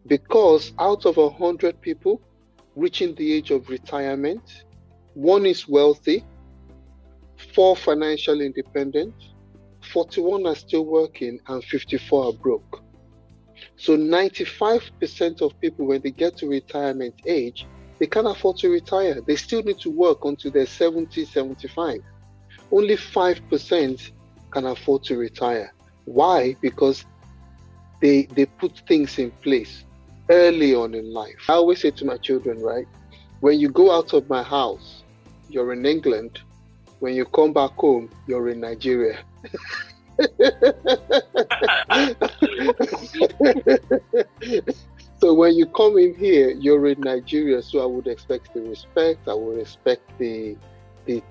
Because out of 100 people reaching the age of retirement, 1 is wealthy, 4 financially independent, 41 are still working, and 54 are broke. So 95% of people, when they get to retirement age, they can't afford to retire. They still need to work until they're 70, 75. Only 5% can afford to retire. Why? Because they put things in place early on in life. I always say to my children, right, when you go out of my house, you're in England. When you come back home, you're in Nigeria. So when you come in here, you're in Nigeria. So I would expect the respect. I would expect the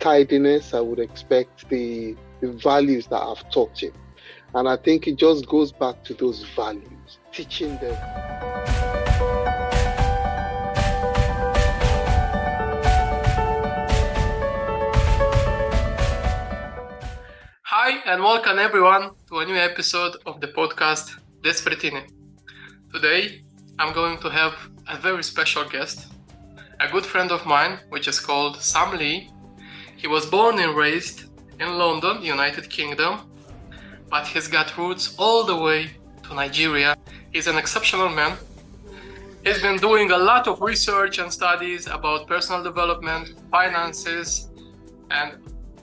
tidiness. I would expect the values that I've taught you. And I think it just goes back to those values, teaching them. Hi and welcome everyone to a new episode of the podcast Despre Tine. Today I'm going to have a very special guest, a good friend of mine, which is called Leigh. He was born and raised in London, United Kingdom, but he's got roots all the way to Nigeria. He's an exceptional man. He's been doing a lot of research and studies about personal development, finances, and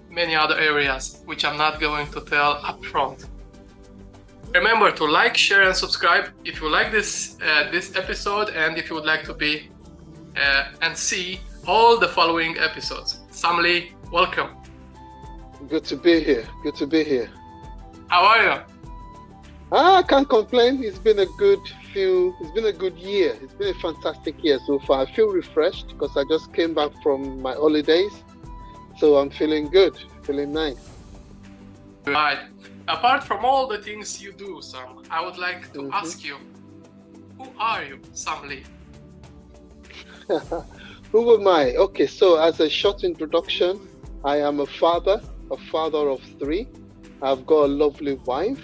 many other areas, which I'm not going to tell up front. Remember to like, share, and subscribe if you like this episode, and if you would like to be and see all the following episodes. Leigh, welcome. Good to be here. Good to be here. How are you? I can't complain. It's been a good year. It's been a fantastic year so far. I feel refreshed because I just came back from my holidays. So I'm feeling good, feeling nice. Right. Apart from all the things you do, Sam, I would like to ask you, who are you, Leigh? Who am I? Okay, so as a short introduction, I am a father of 3. I've got a lovely wife.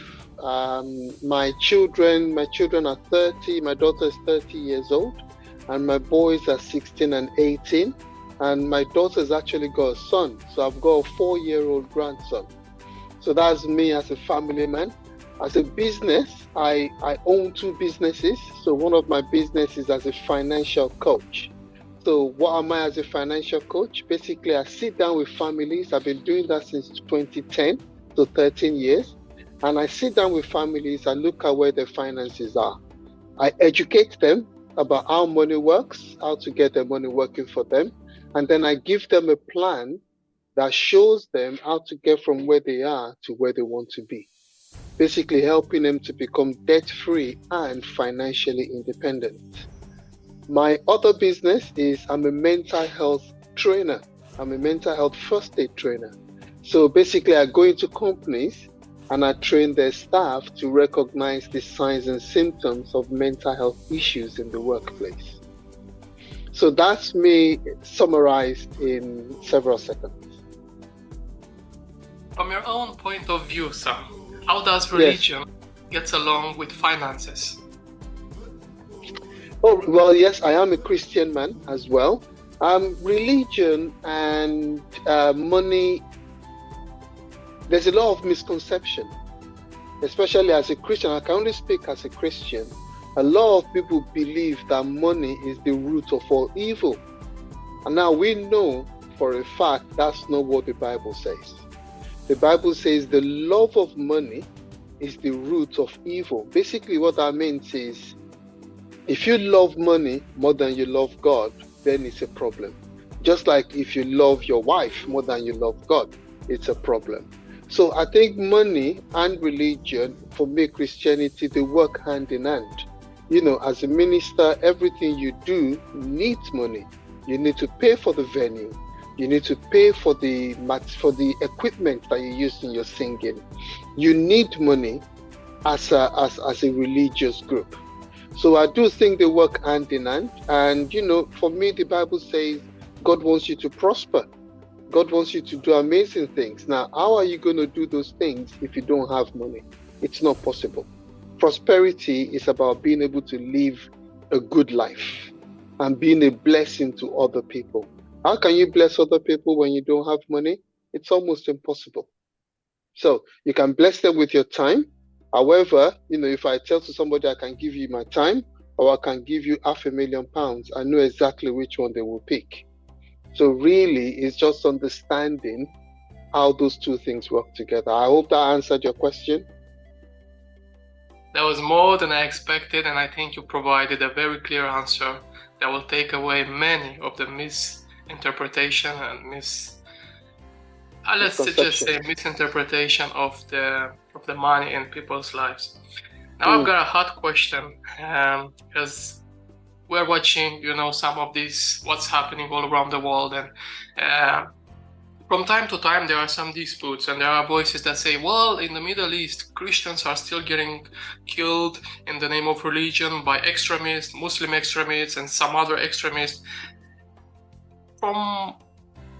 My children are 30. My daughter is 30 years old, and my boys are 16 and 18. And my daughter's actually got a son. So I've got a 4-year-old grandson. So that's me as a family man. As a business, I own 2 businesses. So one of my businesses as a financial coach. So what am I as a financial coach? Basically, I sit down with families. I've been doing that since 2010, so 13 years. And I sit down with families and look at where their finances are. I educate them about how money works, how to get their money working for them. And then I give them a plan that shows them how to get from where they are to where they want to be. Basically helping them to become debt-free and financially independent. My other business is I'm a mental health trainer. I'm a mental health first aid trainer. So basically I go into companies and I train their staff to recognize the signs and symptoms of mental health issues in the workplace. So that's me summarized in several seconds. From your own point of view, Sam, how does religion get along with finances? Oh, well, yes, I am a Christian man as well. Religion and money, there's a lot of misconception, especially as a Christian. I can only speak as a Christian. A lot of people believe that money is the root of all evil. And now we know for a fact that's not what the Bible says. The Bible says the love of money is the root of evil. Basically what that means is if you love money more than you love God, then it's a problem. Just like if you love your wife more than you love God, it's a problem. So I think money and religion, for me, Christianity, they work hand in hand. You know, as a minister, everything you do needs money. You need to pay for the venue. You need to pay for the equipment that you use in your singing. You need money as a religious group. So I do think they work hand in hand. And, you know, for me, the Bible says God wants you to prosper. God wants you to do amazing things. Now, how are you going to do those things if you don't have money? It's not possible. Prosperity is about being able to live a good life and being a blessing to other people. How can you bless other people when you don't have money? It's almost impossible. So you can bless them with your time. However, if I tell to somebody I can give you my time or I can give you £500,000, I know exactly which one they will pick. So really, it's just understanding how those two things work together. I hope that answered your question. That was more than I expected, and I think you provided a very clear answer that will take away many of the misinterpretation and let's just say misinterpretation of the money in people's lives. Now I've got a hot question, because we're watching, some of these, what's happening all around the world, and from time to time there are some disputes, and there are voices that say, well, in the Middle East, Christians are still getting killed in the name of religion by extremists, Muslim extremists, and some other extremists. From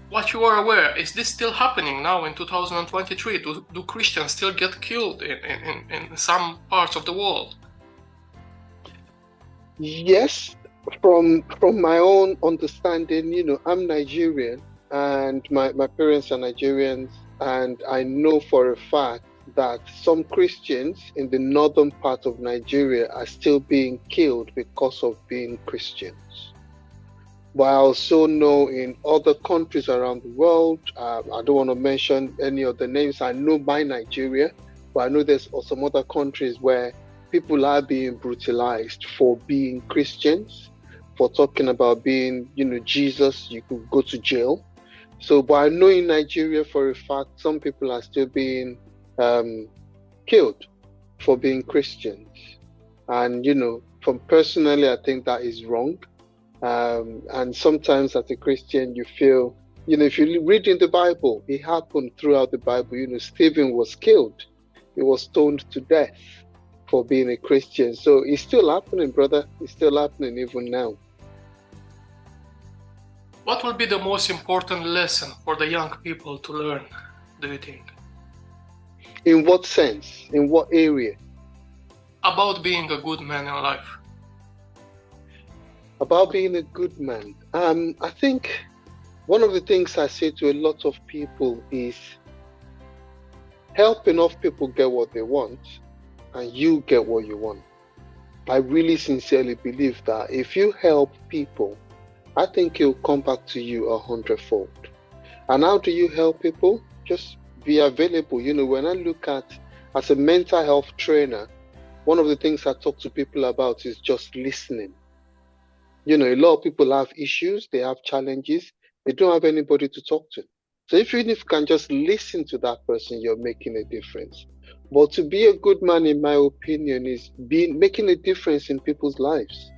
what you are aware, is this still happening now in 2023? Do Christians still get killed in some parts of the world? Yes, from my own understanding, I'm Nigerian and my parents are Nigerians, and I know for a fact that some Christians in the northern part of Nigeria are still being killed because of being Christians. But I also know in other countries around the world, I don't want to mention any of the names. I know by Nigeria, but I know there's also some other countries where people are being brutalized for being Christians, for talking about being, Jesus. You could go to jail. So, but I know in Nigeria for a fact, some people are still being killed for being Christians. And, from personally, I think that is wrong. And sometimes as a Christian, you feel, if you read in the Bible, it happened throughout the Bible. Stephen was killed. He was stoned to death for being a Christian. So it's still happening, brother. It's still happening even now. What will be the most important lesson for the young people to learn, do you think? In what sense? In what area? About being a good man in life. About being a good man. I think one of the things I say to a lot of people is help enough people get what they want and you get what you want. I really sincerely believe that if you help people, I think it'll come back to you 100-fold. And how do you help people? Just be available. When I look at, as a mental health trainer, one of the things I talk to people about is just listening. A lot of people have issues, they have challenges, they don't have anybody to talk to. So even if you can just listen to that person, you're making a difference. But to be a good man, in my opinion, is making a difference in people's lives.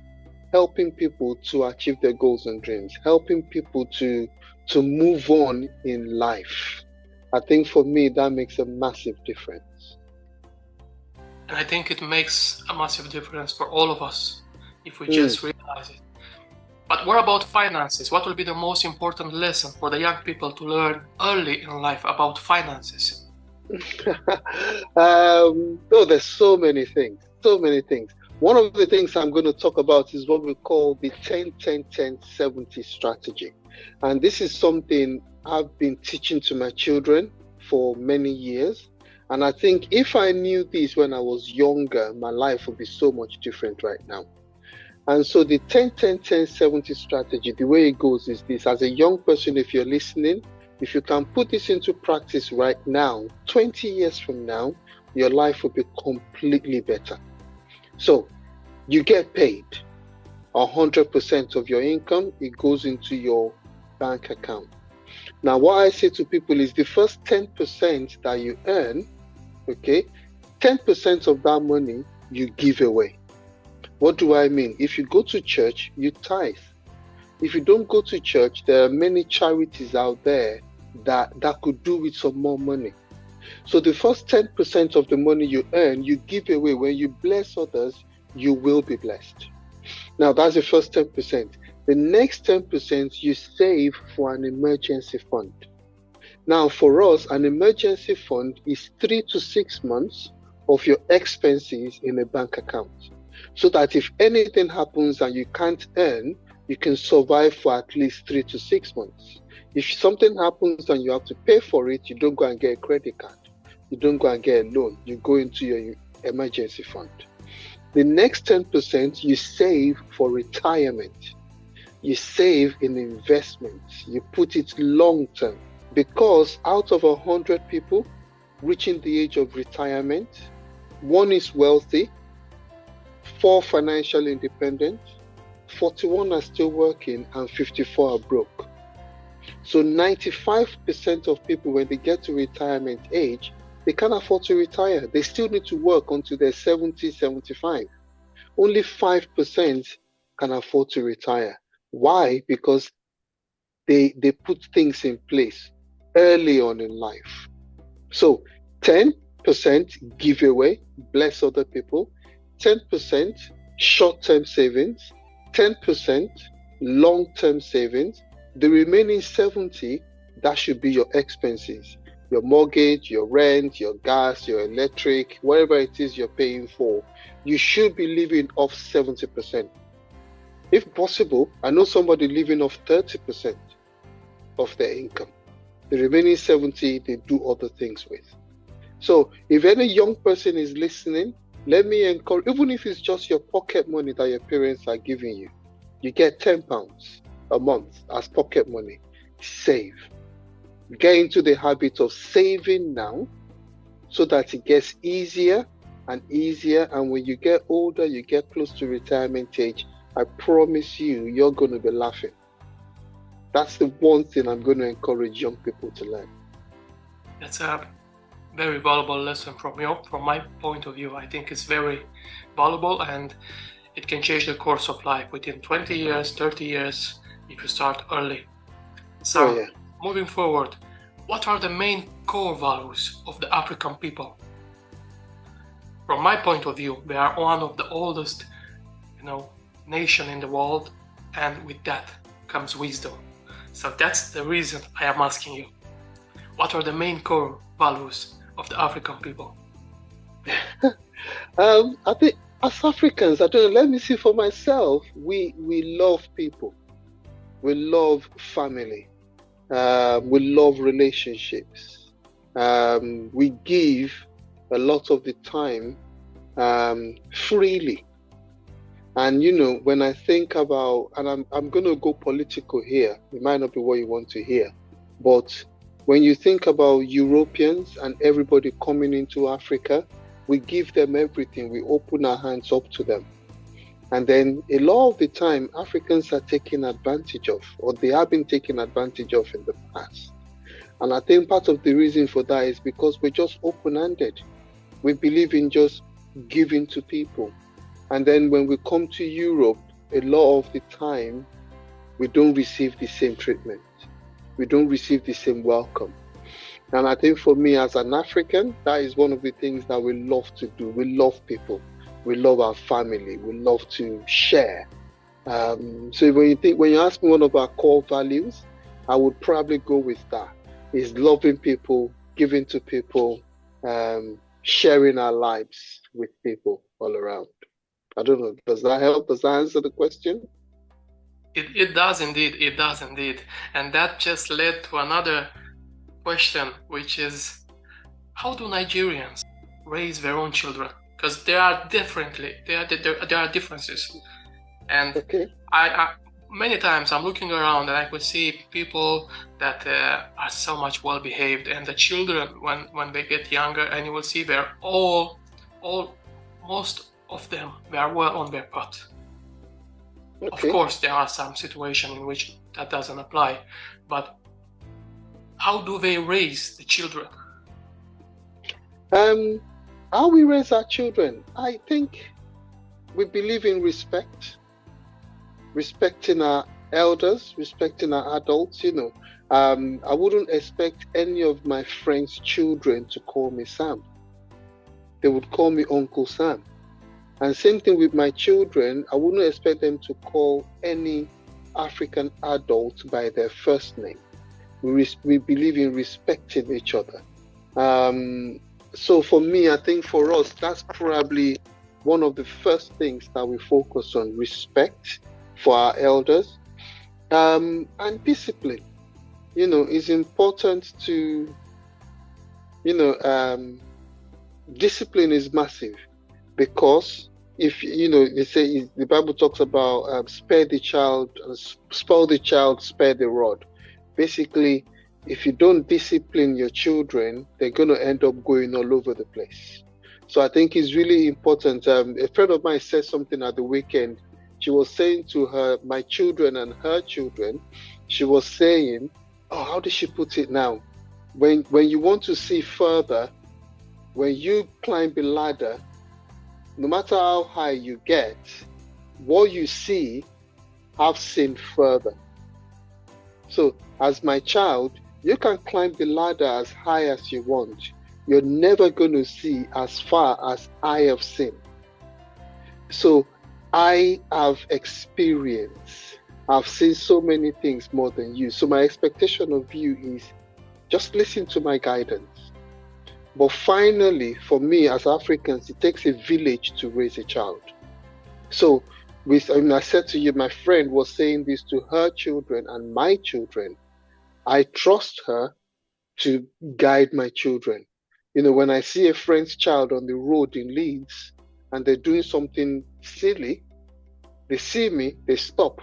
Helping people to achieve their goals and dreams, helping people to move on in life. I think for me, that makes a massive difference. And I think it makes a massive difference for all of us if we just realize it. But what about finances? What will be the most important lesson for the young people to learn early in life about finances? There's so many things. One of the things I'm going to talk about is what we call the 10-10-10-70 strategy. And this is something I've been teaching to my children for many years. And I think if I knew this when I was younger, my life would be so much different right now. And so the 10-10-10-70 strategy, the way it goes is this. As a young person, if you're listening, if you can put this into practice right now, 20 years from now, your life will be completely better. So you get paid 100% of your income, it goes into your bank account. Now, what I say to people is the first 10% that you earn, 10% of that money you give away. What do I mean? If you go to church, you tithe. If you don't go to church, there are many charities out there that could do with some more money. So the first 10% of the money you earn, you give away. When you bless others, you will be blessed. Now, that's the first 10%. The next 10% you save for an emergency fund. Now, for us, an emergency fund is 3 to 6 months of your expenses in a bank account. so that if anything happens and you can't earn, you can survive for at least 3 to 6 months. If something happens and you have to pay for it, you don't go and get a credit card. You don't go and get a loan. You go into your emergency fund. The next 10% you save for retirement. You save in investments. You put it long term. Because out of 100 people reaching the age of retirement, 1 is wealthy, 4 financially independent, 41 are still working, and 54 are broke. So 95% of people, when they get to retirement age, they can't afford to retire. They still need to work until they're 70, 75. Only 5% can afford to retire. Why? Because they put things in place early on in life. So 10% give away, bless other people, 10% short-term savings, 10% long-term savings. The remaining 70, that should be your expenses, your mortgage, your rent, your gas, your electric, whatever it is you're paying for. You should be living off 70%. If possible, I know somebody living off 30% of their income. The remaining 70, they do other things with. So if any young person is listening, let me encourage, even if it's just your pocket money that your parents are giving you, you get £10 a month as pocket money. Save. Get into the habit of saving now so that it gets easier and easier. And when you get older, you get close to retirement age, I promise you, you're going to be laughing. That's the one thing I'm going to encourage young people to learn. That's a very valuable lesson from my point of view. I think it's very valuable, and it can change the course of life within 20 years, 30 years, if you start early. So, Moving forward, what are the main core values of the African people? From my point of view, we are one of the oldest, nation in the world, and with that comes wisdom. So that's the reason I am asking you. What are the main core values of the African people? I think as Africans, I don't know, let me see for myself, we love people. We love family. We love relationships. We give a lot of the time freely. And when I think about, and I'm going to go political here, it might not be what you want to hear, but when you think about Europeans and everybody coming into Africa, we give them everything. We open our hands up to them. And then a lot of the time, Africans are taken advantage of, or they have been taken advantage of in the past. And I think part of the reason for that is because we're just open-handed. We believe in just giving to people. And then when we come to Europe, a lot of the time, we don't receive the same treatment. We don't receive the same welcome. And I think for me as an African, that is one of the things that we love to do. We love people. We love our family. We love to share. So when you ask me one of our core values, I would probably go with that. Is loving people, giving to people, sharing our lives with people all around. I don't know. Does that help? Does that answer the question? It does indeed. It does indeed. And that just led to another question, which is, how do Nigerians raise their own children? Because there are differences. And okay. I many times I'm looking around and I could see people that are so much well behaved, and the children when they get younger, and you will see they're most of them, they are well on their path. Okay. Of course, there are some situations in which that doesn't apply, but how do they raise the children? How we raise our children, I think we believe in respect, respecting our elders, respecting our adults. I wouldn't expect any of my friends' children to call me Sam. They would call me Uncle Sam. And same thing with my children, I wouldn't expect them to call any African adult by their first name. We believe in respecting each other. So for me, I think for us, that's probably one of the first things that we focus on, respect for our elders, and discipline. It's important to, discipline is massive, because if they say, the Bible talks about spare the child, spoil the child, spare the rod. Basically, if you don't discipline your children, they're going to end up going all over the place. So I think it's really important. A friend of mine said something at the weekend. She was saying to my children and her children, she was saying, oh, how did she put it now? When you want to see further, when you climb a ladder, no matter how high you get, what you see, I've seen further. So as my child, you can climb the ladder as high as you want. You're never going to see as far as I have seen. So I have experience. I've seen so many things more than you. So my expectation of you is just listen to my guidance. But finally, for me as Africans, it takes a village to raise a child. So I said to you, my friend was saying this to her children and my children. I trust her to guide my children. When I see a friend's child on the road in Leeds and they're doing something silly, they see me, they stop.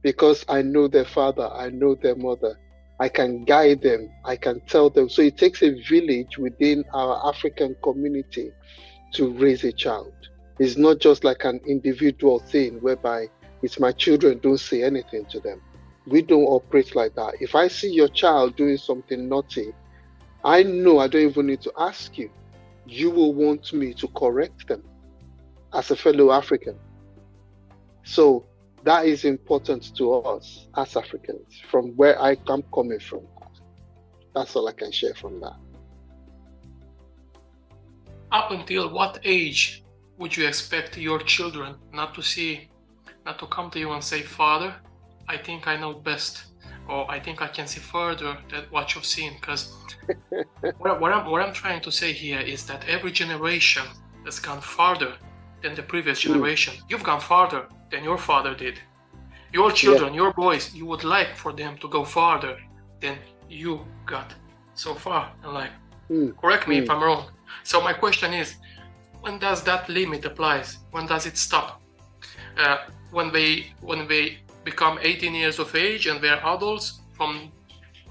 Because I know their father, I know their mother. I can guide them, I can tell them. So it takes a village within our African community to raise a child. It's not just like an individual thing whereby it's my children, don't say anything to them. We don't operate like that. If I see your child doing something naughty, I know I don't even need to ask you. You will want me to correct them as a fellow African. So that is important to us as Africans, from where I'm coming from. That's all I can share from that. Up until what age would you expect your children not to come to you and say, Father, I think I know best, or I think I can see further than what you've seen? Because what I'm trying to say here is that every generation has gone farther than the previous generation. You've gone farther than your father did. Your children, your boys, you would like for them to go farther than you got so far in life. Correct me if I'm wrong. So my question is, when does that limit applies? When does it stop? When they become 18 years of age and they're adults, from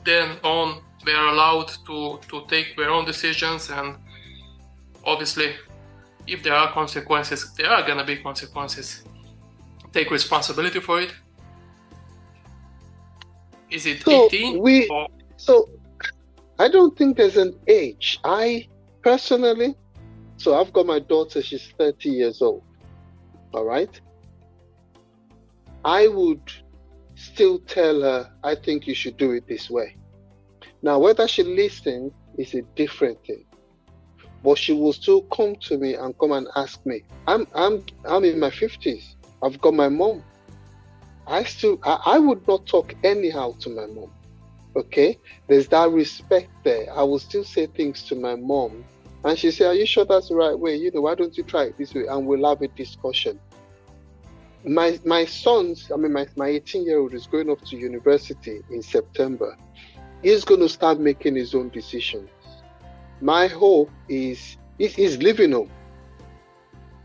then on they are allowed to take their own decisions, and obviously if there are consequences, there are gonna be consequences. Take responsibility for it. Is it 18? So I don't think there's an age. I personally, so I've got my daughter, she's 30 years old. All right. I would still tell her, I think you should do it this way. Now, whether she listens is a different thing. But she will still come to me and come and ask me. I'm in my 50s. I've got my mom. I would not talk anyhow to my mom. Okay? There's that respect there. I will still say things to my mom. And she said, are you sure that's the right way? Why don't you try it this way? And we'll have a discussion. My sons, my 18-year-old is going off to university in September. He's going to start making his own decisions. My hope is he's living home.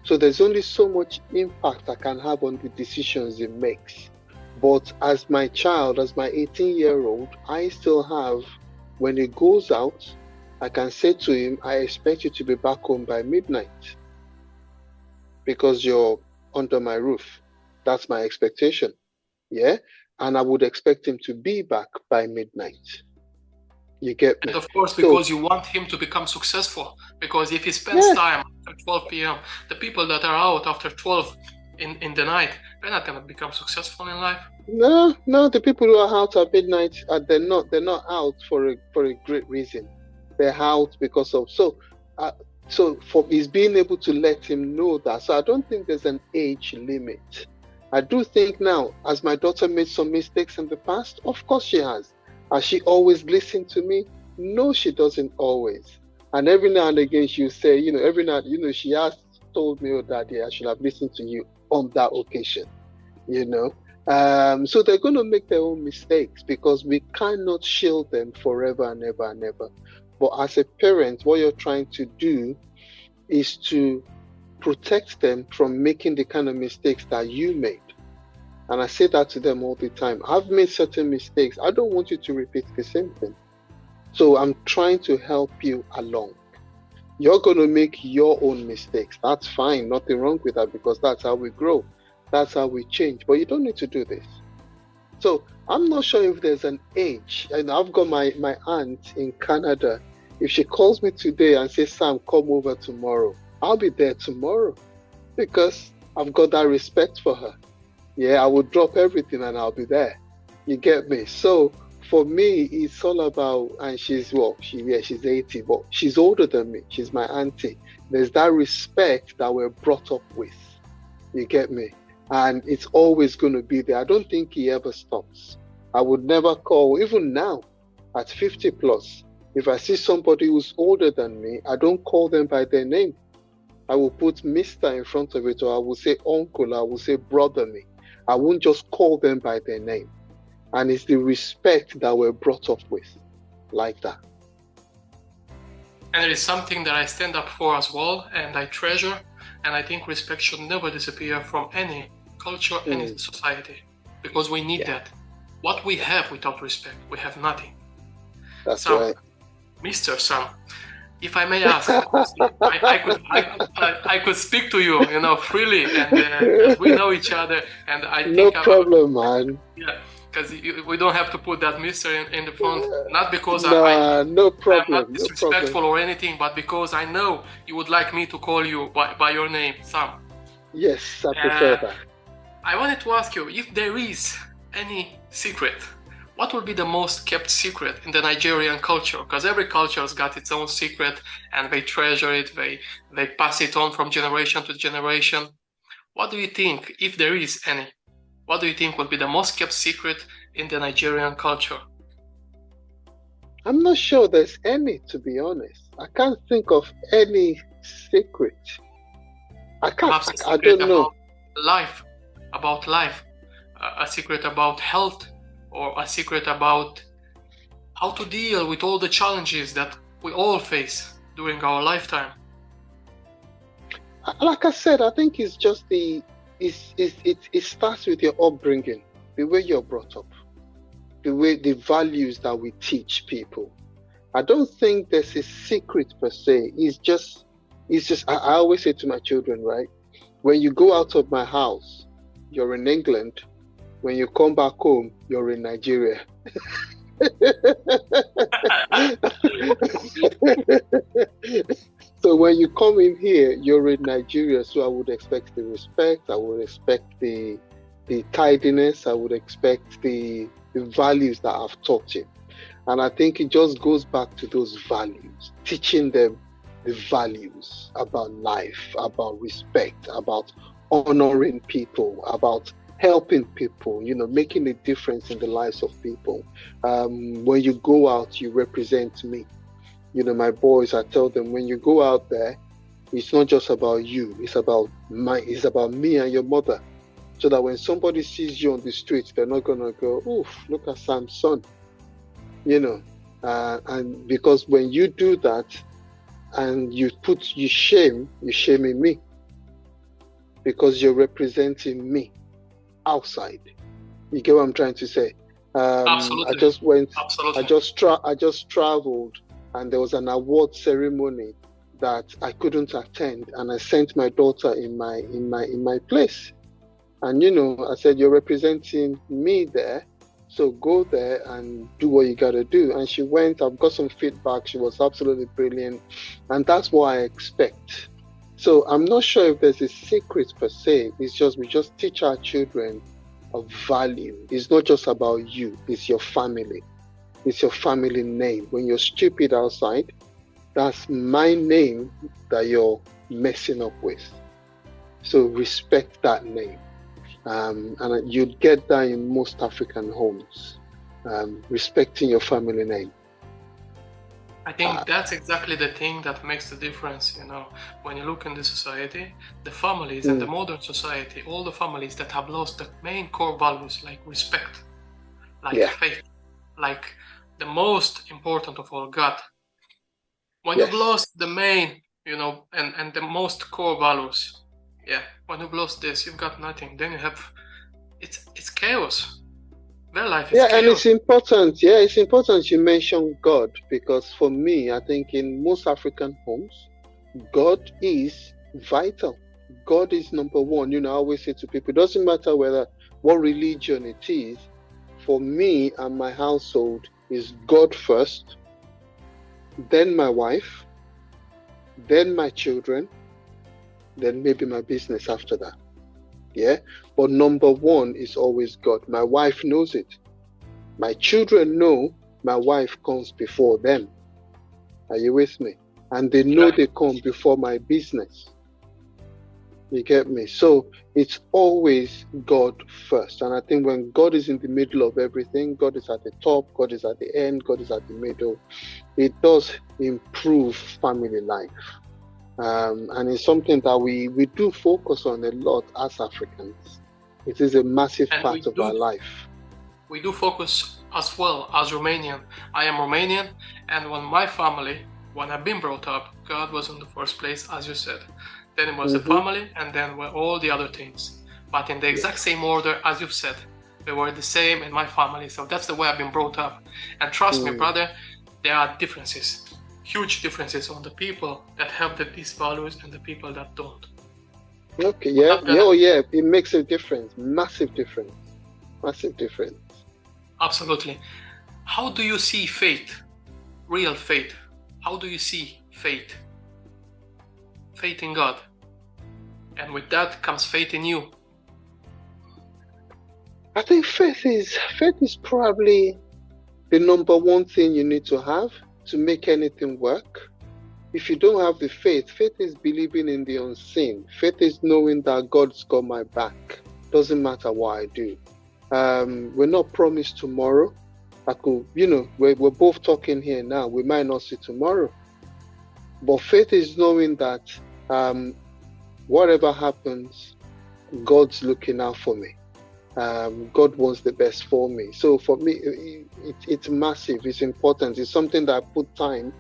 So there's only so much impact I can have on the decisions he makes. But as my child, as my 18-year-old, I still have, when he goes out, I can say to him, I expect you to be back home by midnight because you're under my roof. That's my expectation. Yeah. And I would expect him to be back by midnight. You get me? And of course, because you want him to become successful. Because if he spends time after 12 p.m., the people that are out after 12 in the night, they're not going to become successful in life. No, the people who are out at midnight, they're not out for a great reason. They're out because of so for he's being able to let him know that. So I don't think there's an age limit. I do think now, as my daughter made some mistakes in the past, of course she has. Has she always listened to me? No, she doesn't always. And every now and again she'll say, every now, she has told me, oh, Daddy, I should have listened to you on that occasion, you know. So they're going to make their own mistakes because we cannot shield them forever and ever and ever. But as a parent, what you're trying to do is to protect them from making the kind of mistakes that you made. And I say that to them all the time. I've made certain mistakes. I don't want you to repeat the same thing. So I'm trying to help you along. You're going to make your own mistakes. That's fine. Nothing wrong with that because that's how we grow. That's how we change. But you don't need to do this. So I'm not sure if there's an age. And I've got my aunt in Canada. If she calls me today and says, Sam, come over tomorrow, I'll be there tomorrow because I've got that respect for her. Yeah, I will drop everything and I'll be there. You get me? So for me, it's all about, and she's 80, but she's older than me. She's my auntie. There's that respect that we're brought up with. You get me? And it's always going to be there. I don't think he ever stops. I would never call, even now, at 50 plus, if I see somebody who's older than me, I don't call them by their name. I will put Mr. in front of it, or I will say uncle, I will say brother me. I won't just call them by their name. And it's the respect that we're brought up with, like that. And it is something that I stand up for as well, and I treasure, and I think respect should never disappear from any culture, any society, because we need that. What we have without respect, we have nothing. That's right. Mr. Sam, if I may ask, I could speak to you, freely, and we know each other, and I think no problem, man. Yeah, because we don't have to put that Mr. in the front, not because no problem, I'm not disrespectful or anything, but because I know you would like me to call you by your name, Sam. Yes, I prefer that. I wanted to ask you if there is any secret. What would be the most kept secret in the Nigerian culture? Because every culture has got its own secret and they treasure it, they pass it on from generation to generation. What do you think, if there is any, what do you think would be the most kept secret in the Nigerian culture? I'm not sure there's any, to be honest. I can't think of any secret. I don't know. About life, a secret about health, or a secret about how to deal with all the challenges that we all face during our lifetime. Like I said, I think it's just it starts with your upbringing, the way you're brought up, the values that we teach people. I don't think there's a secret per se. It's just I always say to my children, right? When you go out of my house, you're in England. When you come back home, you're in Nigeria. So when you come in here, you're in Nigeria. So I would expect the respect. I would expect the tidiness. I would expect the values that I've taught you. And I think it just goes back to those values, teaching them the values about life, about respect, about honoring people, about helping people, making a difference in the lives of people. When you go out, you represent me. My boys, I tell them, when you go out there, it's not just about you, it's about me and your mother. So that when somebody sees you on the street, they're not gonna go, oof, look at Sam's son. And because when you do that and you shame in me, because you're representing me outside. You get what I'm trying to say? Absolutely. I just traveled, and there was an award ceremony that I couldn't attend, and I sent my daughter in my place. And I said, you're representing me there, so go there and do what you gotta do. And she went. I've got some feedback. She was absolutely brilliant, and that's what I expect. So I'm not sure if there's a secret per se. It's just we just teach our children a value. It's not just about you. It's your family. It's your family name. When you're stupid outside, that's my name that you're messing up with. So respect that name. And you'd get that in most African homes. Respecting your family name. I think that's exactly the thing that makes the difference, when you look in the society, the families and the modern society, all the families that have lost the main core values like respect, like faith, like the most important of all, God. When you've lost the main, and the most core values, when you've lost this, you've got nothing. Then you have, it's chaos. Their life is chaos. And it's important. Yeah, it's important you mention God, because for me, I think in most African homes, God is vital. God is number one. I always say to people, it doesn't matter what religion it is. For me and my household is God first, then my wife, then my children, then maybe my business after that. Yeah, but number one is always God. My wife knows it. My children know my wife comes before them. Are you with me? And they know they come before my business. You get me? So it's always God first. And I think when God is in the middle of everything, God is at the top, God is at the end, God is at the middle, it does improve family life. And it's something that we do focus on a lot as Africans. It is a massive part of our life. We do focus as well as Romanian. I am Romanian, and when I've been brought up, God was in the first place, as you said. Then it was the family, and then were all the other things. But in the exact same order, as you've said, they were the same in my family. So that's the way I've been brought up. And trust me, brother, there are differences. Huge differences on the people that have these values and the people that don't. Okay, it makes a difference. Massive difference. Absolutely. How do you see faith? Real faith. How do you see faith? Faith in God. And with that comes faith in you. I think faith is probably the number one thing you need to have to make anything work. If you don't have the faith is believing in the unseen. Faith is knowing that God's got my back. Doesn't matter what I do. We're not promised tomorrow. We're both talking here now. We might not see tomorrow. But faith is knowing that whatever happens, God's looking out for me. God wants the best for me. So for me, it's massive. It's important. It's something that I put time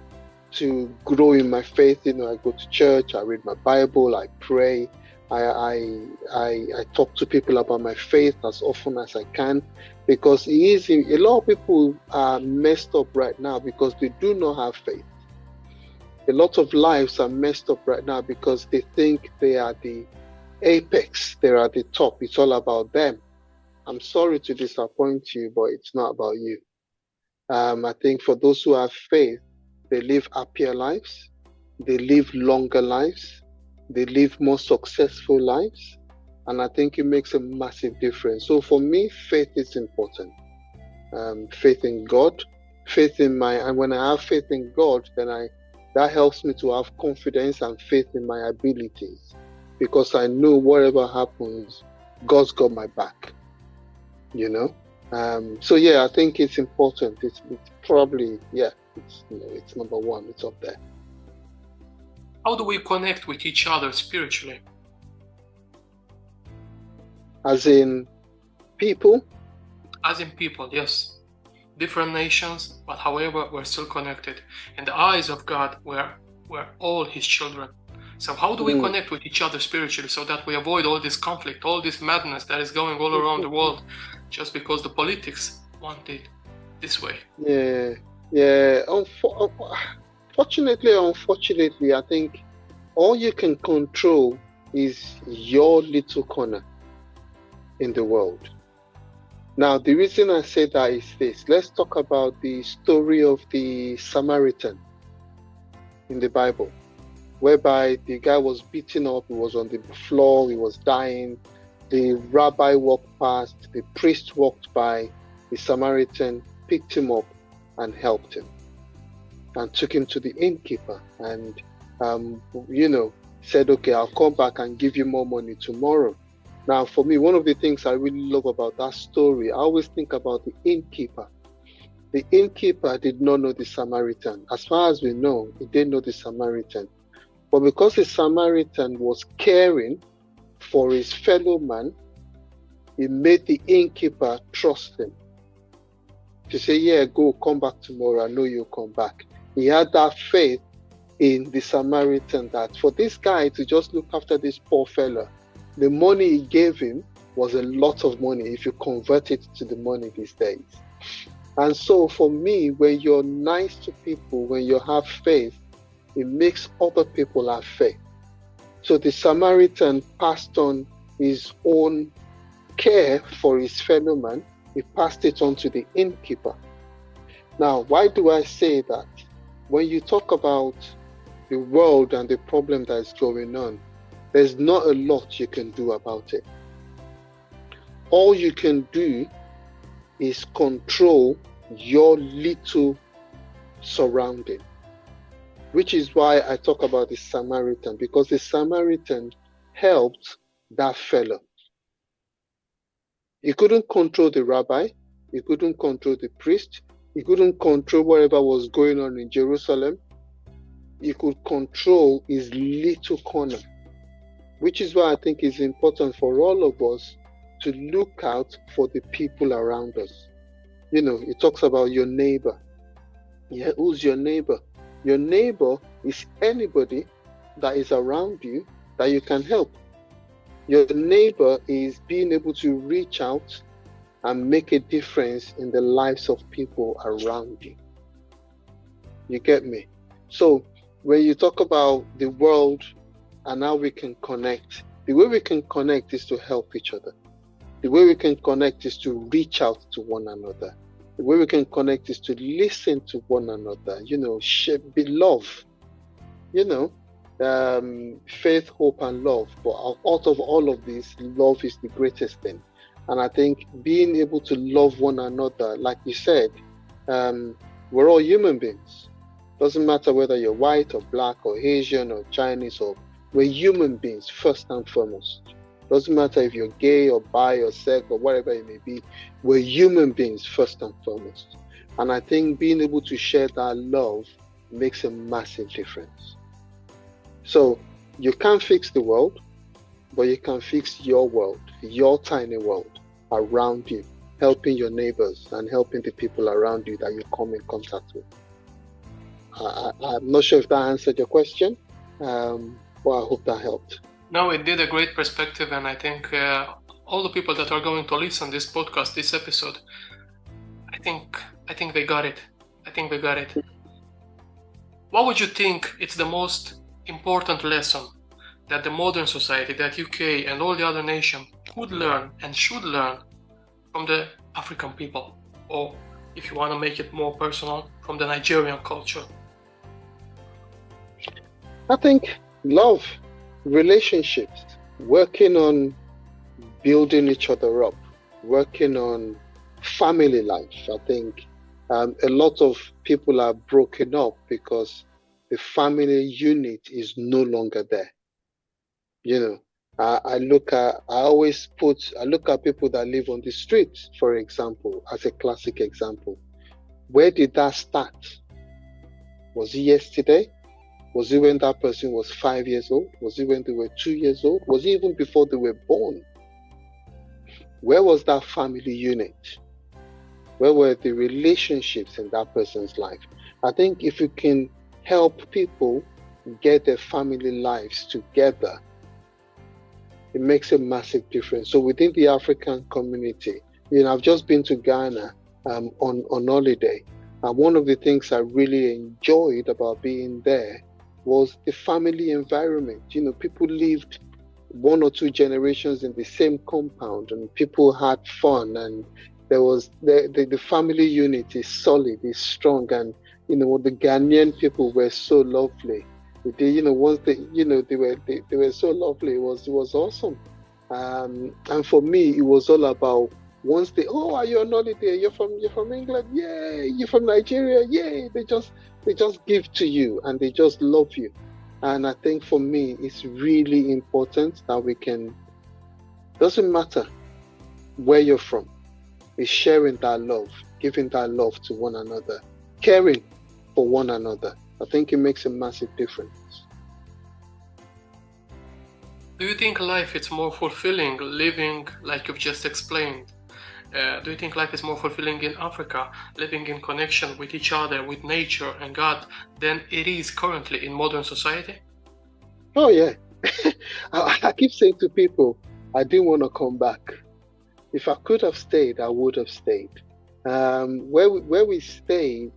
to grow in my faith. I go to church, I read my Bible, I pray, I talk to people about my faith as often as I can, because a lot of people are messed up right now because they do not have faith. A lot of lives are messed up right now because they think they are the apex, they're at the top. It's all about them. I'm sorry to disappoint you, but it's not about you. I think for those who have faith, they live happier lives, they live longer lives, they live more successful lives, and I think it makes a massive difference. So for me, faith is important. Faith in God, and when I have faith in God, then that helps me to have confidence and faith in my abilities, because I know whatever happens, God's got my back. I think it's important. It's probably, it's number one. It's up there. How do we connect with each other spiritually? As in people? As in people, yes. Different nations, but however, we're still connected. In the eyes of God, we're all His children. So how do we connect with each other spiritually so that we avoid all this conflict, all this madness that is going all around the world just because the politics want it this way? Unfortunately, I think all you can control is your little corner in the world. Now, the reason I say that is this. Let's talk about the story of the Samaritan in the Bible, whereby the guy was beaten up, he was on the floor, he was dying. The rabbi walked past, the priest walked by, the Samaritan picked him up and helped him and took him to the innkeeper and, said, okay, I'll come back and give you more money tomorrow. Now, for me, one of the things I really love about that story, I always think about the innkeeper. The innkeeper did not know the Samaritan. As far as we know, he didn't know the Samaritan. But because the Samaritan was caring for his fellow man, it made the innkeeper trust him. To say, yeah, go, come back tomorrow, I know you'll come back. He had that faith in the Samaritan that for this guy to just look after this poor fella, the money he gave him was a lot of money if you convert it to the money these days. And so for me, when you're nice to people, when you have faith, it makes other people have faith. So the Samaritan passed on his own care for his fellow man. He passed it on to the innkeeper. Now, why do I say that? When you talk about the world and the problem that is going on, there's not a lot you can do about it. All you can do is control your little surrounding, which is why I talk about the Samaritan, because the Samaritan helped that fellow. He couldn't control the rabbi, he couldn't control the priest, he couldn't control whatever was going on in Jerusalem. He could control his little corner, which is why I think it's important for all of us to look out for the people around us. You know, it talks about your neighbor. Yeah, who's your neighbor? Your neighbor is anybody that is around you that you can help. Your neighbor is being able to reach out and make a difference in the lives of people around you. You get me? So when you talk about the world and how we can connect, the way we can connect is to help each other. The way we can connect is to reach out to one another. The way we can connect is to listen to one another, you know, be love, you know, faith, hope, and love. But out of all of this, love is the greatest thing. And I think being able to love one another, like you said, we're all human beings. Doesn't matter whether you're white or black or Asian or Chinese, or we're human beings first and foremost. Doesn't matter if you're gay or bi or sex or whatever it may be, we're human beings first and foremost. And I think being able to share that love makes a massive difference. So you can't fix the world, but you can fix your world, your tiny world around you, helping your neighbors and helping the people around you that you come in contact with. I'm not sure if that answered your question, but I hope that helped. No, it did a great perspective, and I think all the people that are going to listen this podcast, this episode, I think they got it. I think they got it. What would you think is the most important lesson that the modern society, that UK and all the other nations could learn and should learn from the African people? Or if you want to make it more personal, from the Nigerian culture? I think love, relationships, working on building each other up, working on family life. I think a lot of people are broken up because the family unit is no longer there. You know, I look at people that live on the streets, for example, as a classic example. Where did that start? Was it yesterday? Was it when that person was 5 years old? Was it when they were 2 years old? Was it even before they were born? Where was that family unit? Where were the relationships in that person's life? I think if you can help people get their family lives together, it makes a massive difference. So within the African community, you know, I've just been to Ghana on holiday. And one of the things I really enjoyed about being there was the family environment. You know, people lived 1 or 2 generations in the same compound, and people had fun, and there was the family unit is solid, is strong, and you know the Ghanaian people were so lovely. They, you know, once they were so lovely. It was awesome, and for me it was all about once they are you on holiday? You're from England, yay! You're from Nigeria, yay! They just give to you and they just love you. And I think for me, it's really important that we can, doesn't matter where you're from, is sharing that love. giving that love to one another, caring for one another. I think it makes a massive difference. Do you think life is more fulfilling living like you've just explained? Do you think life is more fulfilling in Africa, living in connection with each other, with nature and God, than it is currently in modern society? Oh yeah. I keep saying to people, I didn't want to come back. If I could have stayed, I would have stayed. Where we stayed,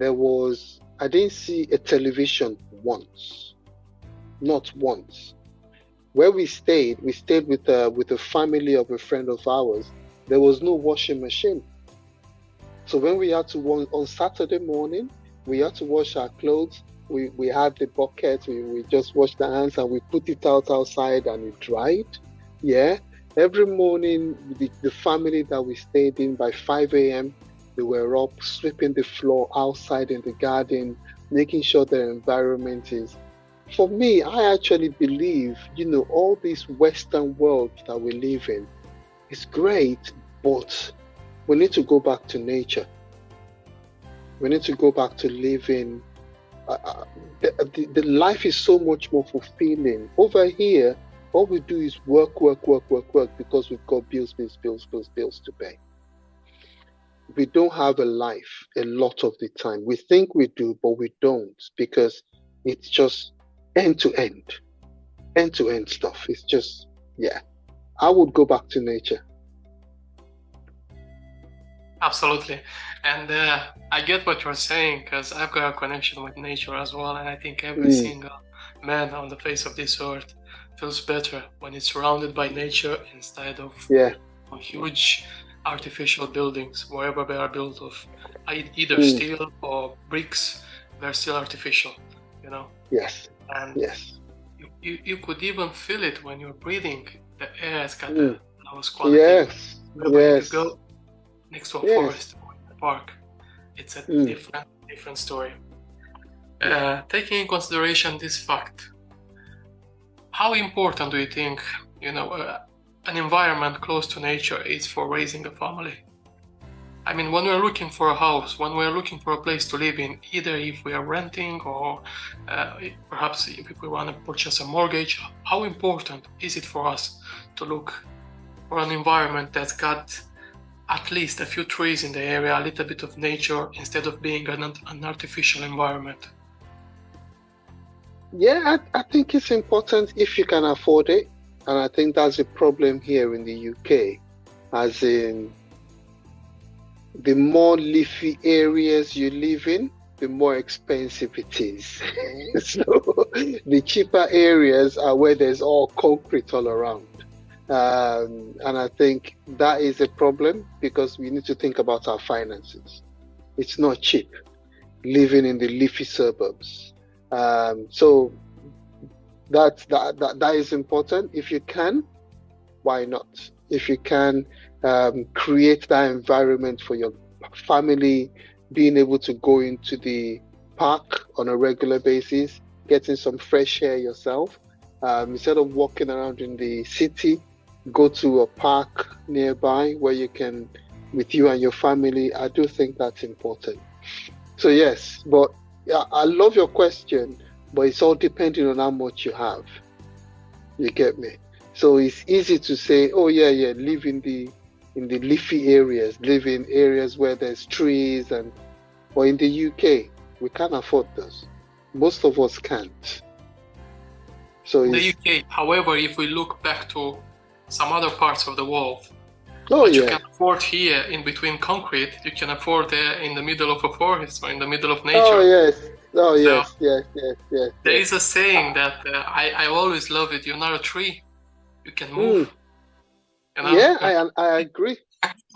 I didn't see a television once, not once. Where we stayed with a family of a friend of ours. There was no washing machine. So when we had to on Saturday morning, we had to wash our clothes. We had the bucket. We just washed our hands and we put it outside and it dried. Yeah. Every morning, the family that we stayed in, by 5 a.m., they were up sweeping the floor outside in the garden, making sure the environment is. For me, I actually believe, all this Western world that we live in is great, but we need to go back to nature. We need to go back to living. The life is so much more fulfilling. Over here, all we do is work because we've got bills to pay. We don't have a life a lot of the time. We think we do, but we don't, because it's just end-to-end stuff. It's just, yeah. I would go back to nature. Absolutely. And I get what you're saying, because I've got a connection with nature as well. And I think every single man on the face of this earth feels better when it's surrounded by nature instead of huge artificial buildings. Wherever they are built of either steel or bricks, they're still artificial, Yes. And yes. You could even feel it when you're breathing. The air has got the lowest quality. Yes. Whenever you go next to a forest or a park, it's a different story. Taking in consideration this fact, how important do you think an environment close to nature is for raising a family? I mean, when we're looking for a house, when we're looking for a place to live in, either if we are renting or perhaps if we want to purchase a mortgage, how important is it for us to look for an environment that's got at least a few trees in the area, a little bit of nature, instead of being an artificial environment? Yeah, I think it's important if you can afford it. And I think that's a problem here in the UK, as in the more leafy areas you live in, the more expensive it is. So the cheaper areas are where there's all concrete all around. And I think that is a problem, because we need to think about our finances. It's not cheap living in the leafy suburbs. So that is important. If you can, why not? If you can create that environment for your family, being able to go into the park on a regular basis, getting some fresh air yourself, instead of walking around in the city, go to a park nearby where you can, with you and your family. I do think that's important. So yes, but I love your question, but it's all depending on how much you have. You get me? So it's easy to say, oh yeah, live in the leafy areas, live in areas where there's trees, but in the UK, we can't afford those. Most of us can't. So in the UK, however, if we look back to some other parts of the world, you can afford here in between concrete, you can afford there in the middle of a forest or in the middle of nature. Oh yes. Oh, so yes. There is a saying that I always love it. You're not a tree, you can move. Yeah, I agree.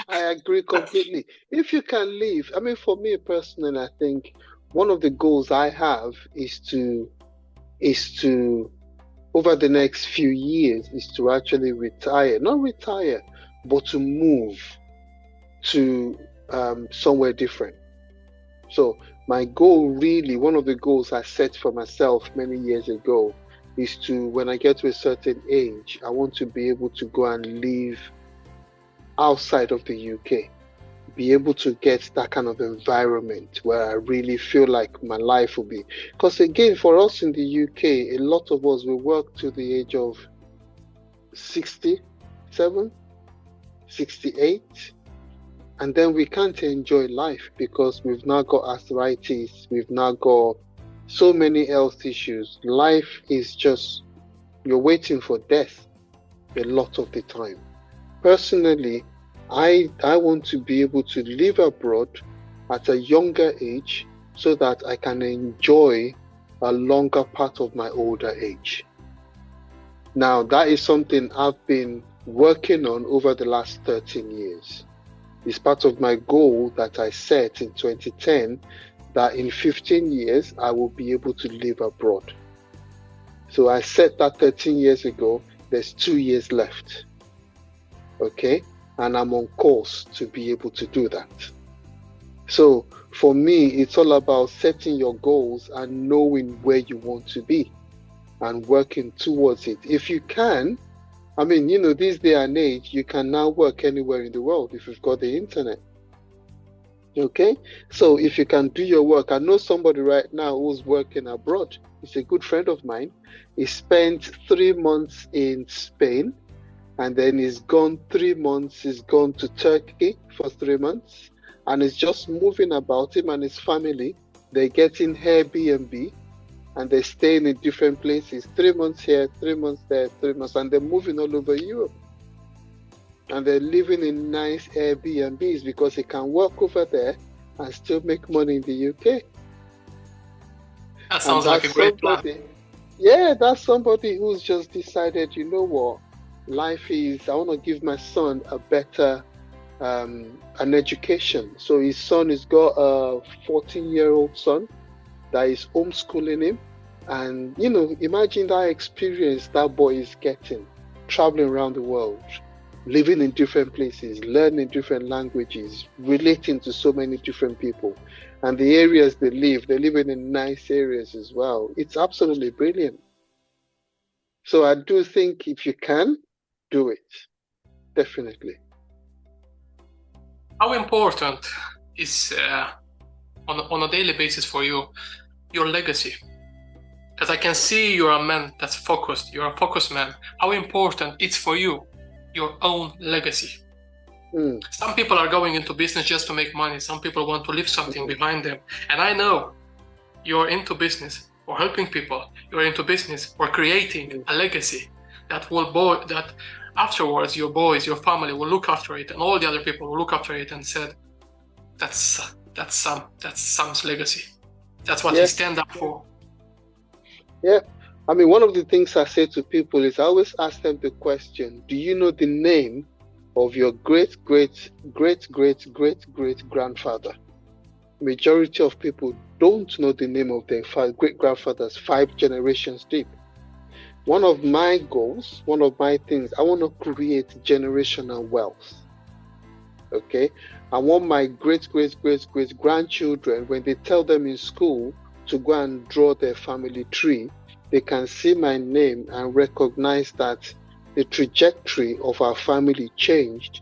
I agree completely. If you can live, I mean, for me personally, I think one of the goals I have is to over the next few years is to actually not retire, but to move to somewhere different. So my goal, really, one of the goals I set for myself many years ago is to, when I get to a certain age, I want to be able to go and live outside of the UK, be able to get that kind of environment where I really feel like my life will be. Because again, for us in the UK, a lot of us will work to the age of 67, 68, and then we can't enjoy life because we've now got arthritis, we've now got so many health issues. Life is just, you're waiting for death a lot of the time. Personally, I want to be able to live abroad at a younger age so that I can enjoy a longer part of my older age. Now, that is something I've been working on over the last 13 years. It's part of my goal that I set in 2010, that in 15 years, I will be able to live abroad. So I set that 13 years ago. There's 2 years left. Okay? And I'm on course to be able to do that. So for me, it's all about setting your goals and knowing where you want to be and working towards it. If you can, I mean, you know, this day and age, you can now work anywhere in the world if you've got the internet. Okay? So if you can do your work, I know somebody right now who's working abroad. He's a good friend of mine. He spent 3 months in Spain, and then he's gone 3 months. He's gone to Turkey for 3 months, and he's just moving about. Him and his family, they're getting Airbnb, and they're staying in different places. 3 months here, 3 months there, 3 months, and they're moving all over Europe. And they're living in nice Airbnbs because they can work over there and still make money in the UK. That sounds like a great plan. Yeah, that's somebody who's just decided, you know what, life is, I want to give my son a better an education. So his son has got a 14-year-old son that is homeschooling him. And, you know, imagine that experience that boy is getting, traveling around the world, living in different places, learning different languages, relating to so many different people. And the areas they're living in nice areas as well. It's absolutely brilliant. So I do think if you can, do it. Definitely. How important is, on a daily basis for you, your legacy? Because I can see you're a man that's focused. You're a focused man. How important it's for you, your own legacy? Some people are going into business just to make money. Some people want to leave something behind them. And I know you're into business or helping people. You're into business or creating a legacy that that afterwards your boys, your family will look after it, and all the other people will look after it and said, that's Sam's legacy. That's what he stand up for. Yeah. I mean, one of the things I say to people is I always ask them the question, do you know the name of your great-great-great-great-great-grandfather? Majority of people don't know the name of their great-grandfathers 5 generations deep. One of my goals, one of my things, I want to create generational wealth. Okay? I want my great-great-great-great-grandchildren, when they tell them in school to go and draw their family tree, they can see my name and recognize that the trajectory of our family changed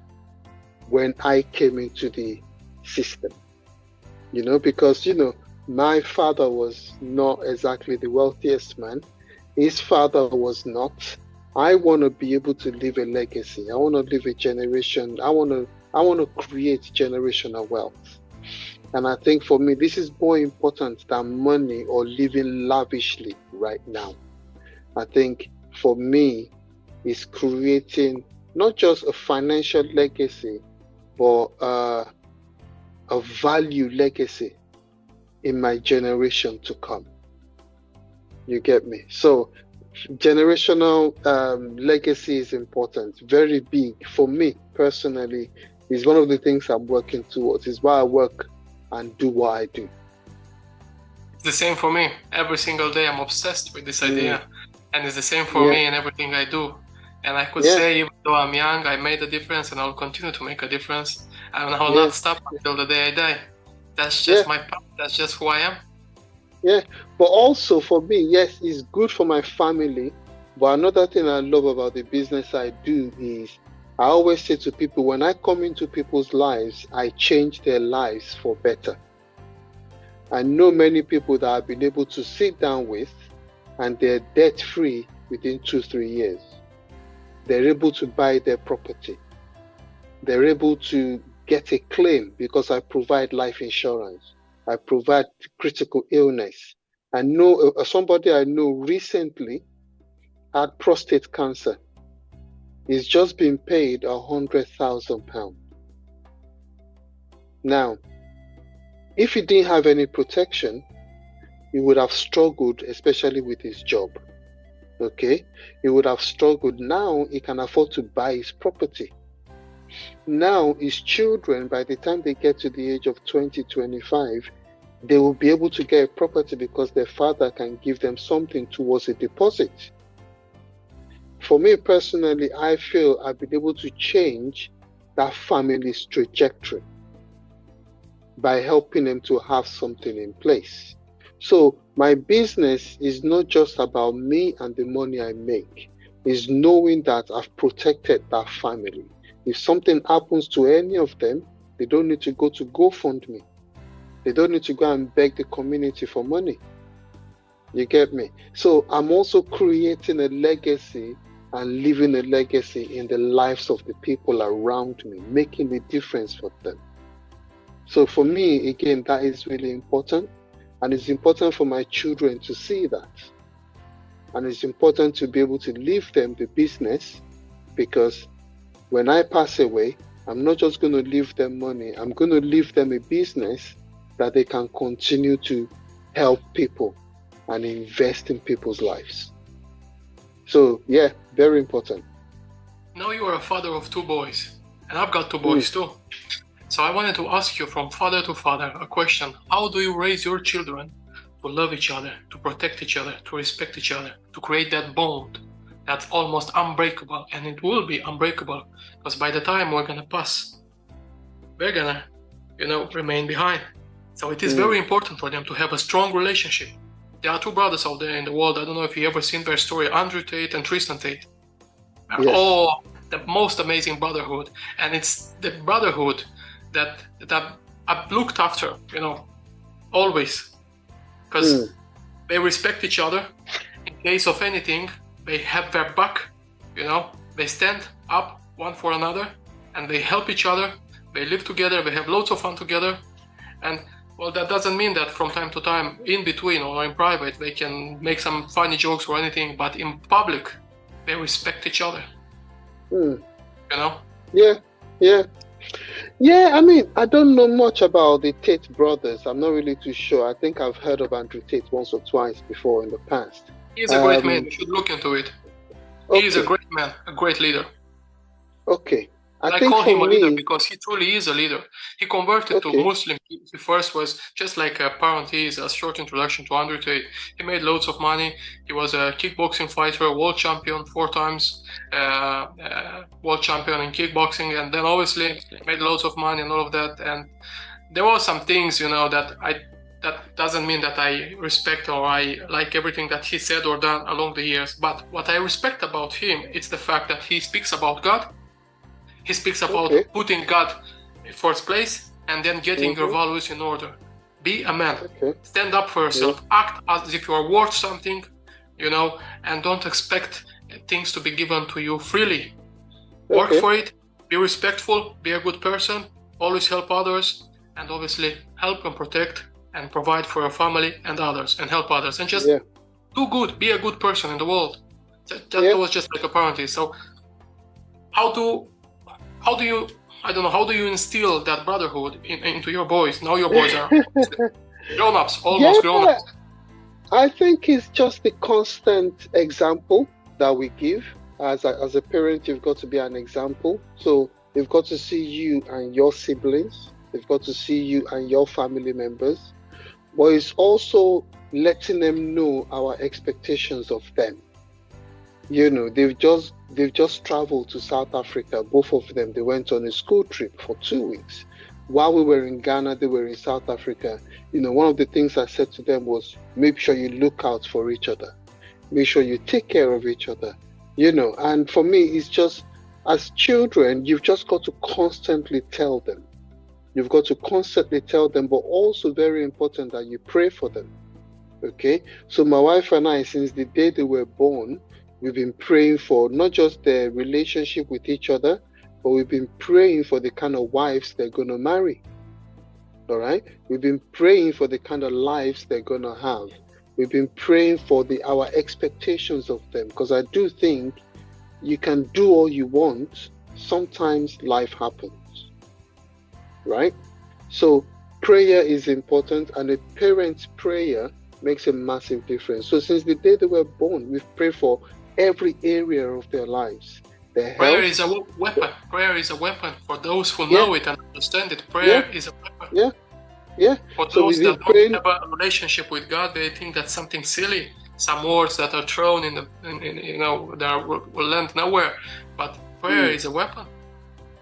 when I came into the system. You know, because, you know, my father was not exactly the wealthiest man. His father was not. I want to be able to leave a legacy. I want to leave a generation. I want to create generational wealth. And I think for me, this is more important than money or living lavishly right now. I think for me, it's creating not just a financial legacy, but a value legacy in my generation to come. You get me? So generational legacy is important, very big. For me personally, is one of the things I'm working towards. Is why I work and do what I do. It's the same for me. Every single day I'm obsessed with this idea. And it's the same for me in everything I do. And I could say, even though I'm young, I made a difference and I'll continue to make a difference. And I will not stop until the day I die. That's just my path. That's just who I am. Yeah, but also for me, yes, it's good for my family. But another thing I love about the business I do is I always say to people, when I come into people's lives, I change their lives for better. I know many people that I've been able to sit down with and they're debt-free within 2-3 years. They're able to buy their property. They're able to get a claim because I provide life insurance. I provide critical illness. I know somebody I know recently had prostate cancer. He's just been paid £100,000. Now, if he didn't have any protection, he would have struggled, especially with his job. Okay? He would have struggled. Now he can afford to buy his property. Now his children, by the time they get to the age of 20, 25, they will be able to get a property because their father can give them something towards a deposit. For me personally, I feel I've been able to change that family's trajectory by helping them to have something in place. So my business is not just about me and the money I make. It's knowing that I've protected that family. If something happens to any of them, they don't need to go to GoFundMe. They don't need to go and beg the community for money. You get me? So I'm also creating a legacy and leaving a legacy in the lives of the people around me, making a difference for them. So for me, again, that is really important. And it's important for my children to see that. And it's important to be able to leave them the business, because when I pass away, I'm not just going to leave them money. I'm going to leave them a business that they can continue to help people and invest in people's lives. So, yeah, very important. Now you are a father of 2 boys, and I've got 2 boys too. So I wanted to ask you, from father to father, a question. How do you raise your children to love each other, to protect each other, to respect each other, to create that bond that's almost unbreakable? And it will be unbreakable, because by the time we're going to pass, we're going to, remain behind. So it is very important for them to have a strong relationship. There are 2 brothers out there in the world. I don't know if you ever seen their story, Andrew Tate and Tristan Tate. Yes. Oh, the most amazing brotherhood. And it's the brotherhood that I've looked after, always. Because they respect each other. In case of anything, they have their back, They stand up one for another and they help each other. They live together. They have loads of fun together. And well, that doesn't mean that from time to time, in between or in private, they can make some funny jokes or anything, but in public, they respect each other. Yeah, I mean, I don't know much about the Tate brothers. I'm not really too sure. I think I've heard of Andrew Tate once or twice before in the past. He's a great man. You should look into it. Okay. He is a great man, a great leader. Okay. I call him a leader because he truly is a leader. He converted to Muslim. He first was just like a parent. He is a short introduction to Andrew Tate. He made loads of money. He was a kickboxing fighter, world champion 4 times, world champion in kickboxing, and then obviously made loads of money and all of that. And there were some things, that doesn't mean that I respect or I like everything that he said or done along the years. But what I respect about him, it's the fact that he speaks about God. He speaks about putting God in first place and then getting your values in order. Be a man. Stand up for yourself. Act as if you are worth something, and don't expect things to be given to you freely. Work for it. Be respectful. Be a good person. Always help others. And obviously help and protect and provide for your family and others and help others. And just do good. Be a good person in the world. That was just like a parenthesis. So how do you instill that brotherhood into your boys? Now your boys are grown-ups, almost grown-ups. I think it's just the constant example that we give. As a parent, you've got to be an example. So they've got to see you and your siblings. They've got to see you and your family members. But it's also letting them know our expectations of them. They've just traveled to South Africa. Both of them, they went on a school trip for 2 weeks. While we were in Ghana, they were in South Africa. One of the things I said to them was, make sure you look out for each other. Make sure you take care of each other. And for me, it's just as children, you've just got to constantly tell them. You've got to constantly tell them, but also very important that you pray for them. Okay? So my wife and I, since the day they were born, we've been praying for not just their relationship with each other, but we've been praying for the kind of wives they're going to marry. All right? We've been praying for the kind of lives they're going to have. We've been praying for our expectations of them, because I do think you can do all you want. Sometimes life happens. Right? So prayer is important, and a parent's prayer makes a massive difference. So since the day they were born, we've prayed for every area of their lives. Their prayer health, is a weapon. Prayer is a weapon for those who know it and understand it. Prayer is a weapon. Yeah. For so those that don't have a relationship with God, they think that's something silly. Some words that are thrown in that will land nowhere. But prayer is a weapon.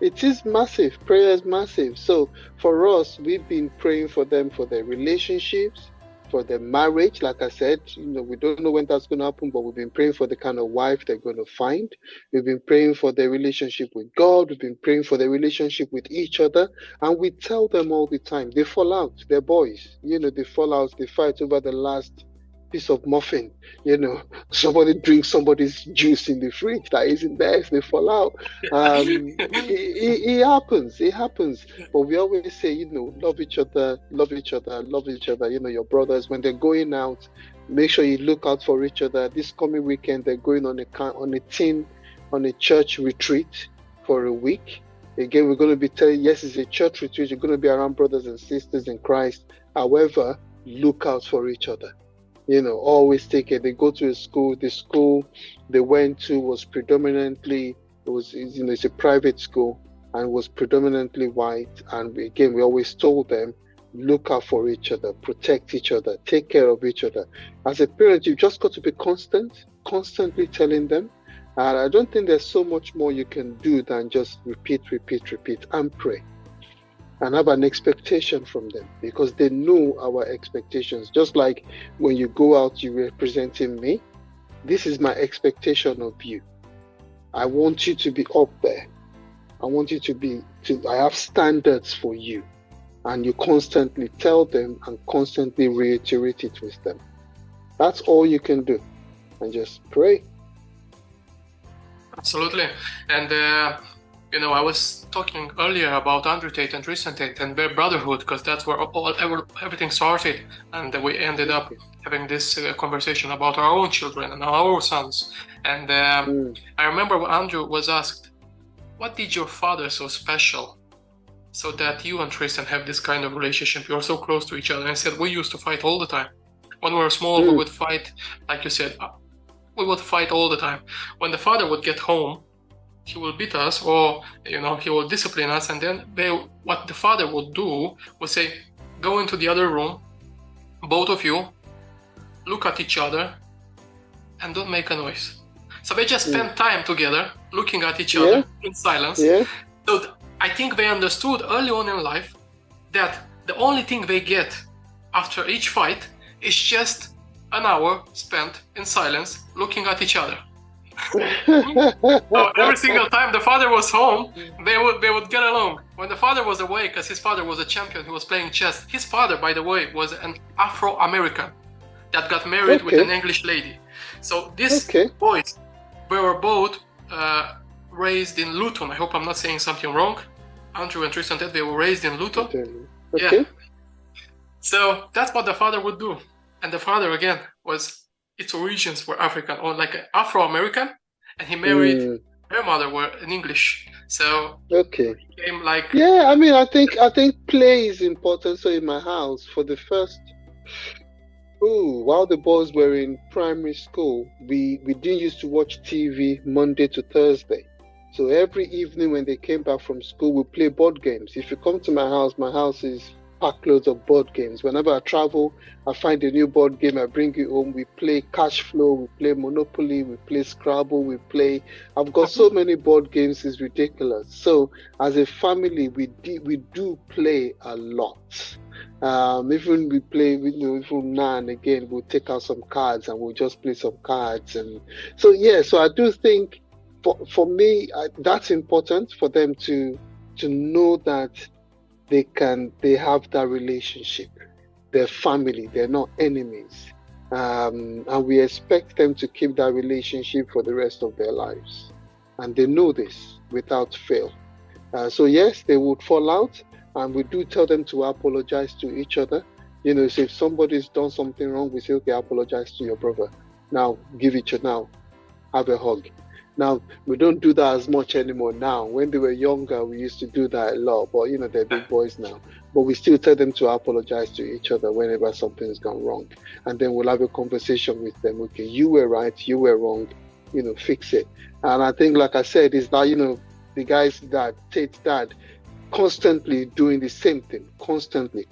It is massive. Prayer is massive. So for us, we've been praying for them, for their relationships, for their marriage. Like I said, we don't know when that's going to happen, but we've been praying for the kind of wife they're going to find. We've been praying for their relationship with God. We've been praying for their relationship with each other. And we tell them all the time, they fall out. They're boys. They fall out. They fight over the last piece of muffin. Somebody drinks somebody's juice in the fridge that isn't theirs, they fall out. It happens. But we always say, love each other, your brothers. When they're going out, make sure you look out for each other. This coming weekend, they're going on a church retreat for a week. Again, we're going to be telling, yes, it's a church retreat. You're going to be around brothers and sisters in Christ. However, look out for each other. Always take it. They go to a school. The school they went to was predominantly, it's a private school, and was predominantly white. And we always told them, look out for each other, protect each other, take care of each other. As a parent, you've just got to be constantly telling them. And I don't think there's so much more you can do than just repeat, and pray. And have an expectation from them, because they know our expectations. Just like when you go out, you're representing me. This is my expectation of you. I want you to be up there. I want you I have standards for you. And you constantly tell them and constantly reiterate it with them. That's all you can do. And just pray. Absolutely. And I was talking earlier about Andrew Tate and recent Tate and their brotherhood, because that's where everything started, and we ended up having this conversation about our own children and our sons. And I remember when Andrew was asked, what did your father so special so that you and Tristan have this kind of relationship? You're so close to each other. And I said, we used to fight all the time. When we were small, we would fight, like you said, we would fight all the time. When the father would get home, he will beat us, or he will discipline us, and then what the father would do was say, go into the other room, both of you, look at each other, and don't make a noise. So they just spend time together, looking at each other in silence. So I think they understood early on in life that the only thing they get after each fight is just an hour spent in silence, looking at each other. So every single time the father was home, they would get along. When the father was away, because his father was a champion, he was playing chess. His father, by the way, was an Afro-American that got married with an English lady. So these boys, they were both raised in Luton. I hope I'm not saying something wrong. Andrew and Tristan, they were raised in Luton. Yeah. So that's what the father would do. And the father, again, its origins were African, or like Afro-American, and he married, her mother were in English. So it became like... Yeah, I mean, I think play is important. So in my house, for the first... while the boys were in primary school, we didn't used to watch TV Monday to Thursday. So every evening when they came back from school, we play board games. If you come to my house is packed loads of board games. Whenever I travel, I find a new board game, I bring it home. We play Cash Flow, we play Monopoly, we play Scrabble, I've got so many board games, it's ridiculous. So as a family, we do play a lot. Even we play, even now and again, we'll take out some cards and we'll just play some cards. And so I do think for me, that's important for them to know that they have that relationship. They're family. They're not enemies, and we expect them to keep that relationship for the rest of their lives, and they know this without fail. So yes, they would fall out, and we do tell them to apologize to each other. So if somebody's done something wrong, we say, okay, apologize to your brother. Now, have a hug. Now, we don't do that as much anymore now. When they were younger, we used to do that a lot, but they're big boys now. But we still tell them to apologize to each other whenever something's gone wrong. And then we'll have a conversation with them. Okay, you were right, you were wrong, fix it. And I think, like I said, is that, the guy's dad, Tate's dad, constantly doing the same thing, constantly.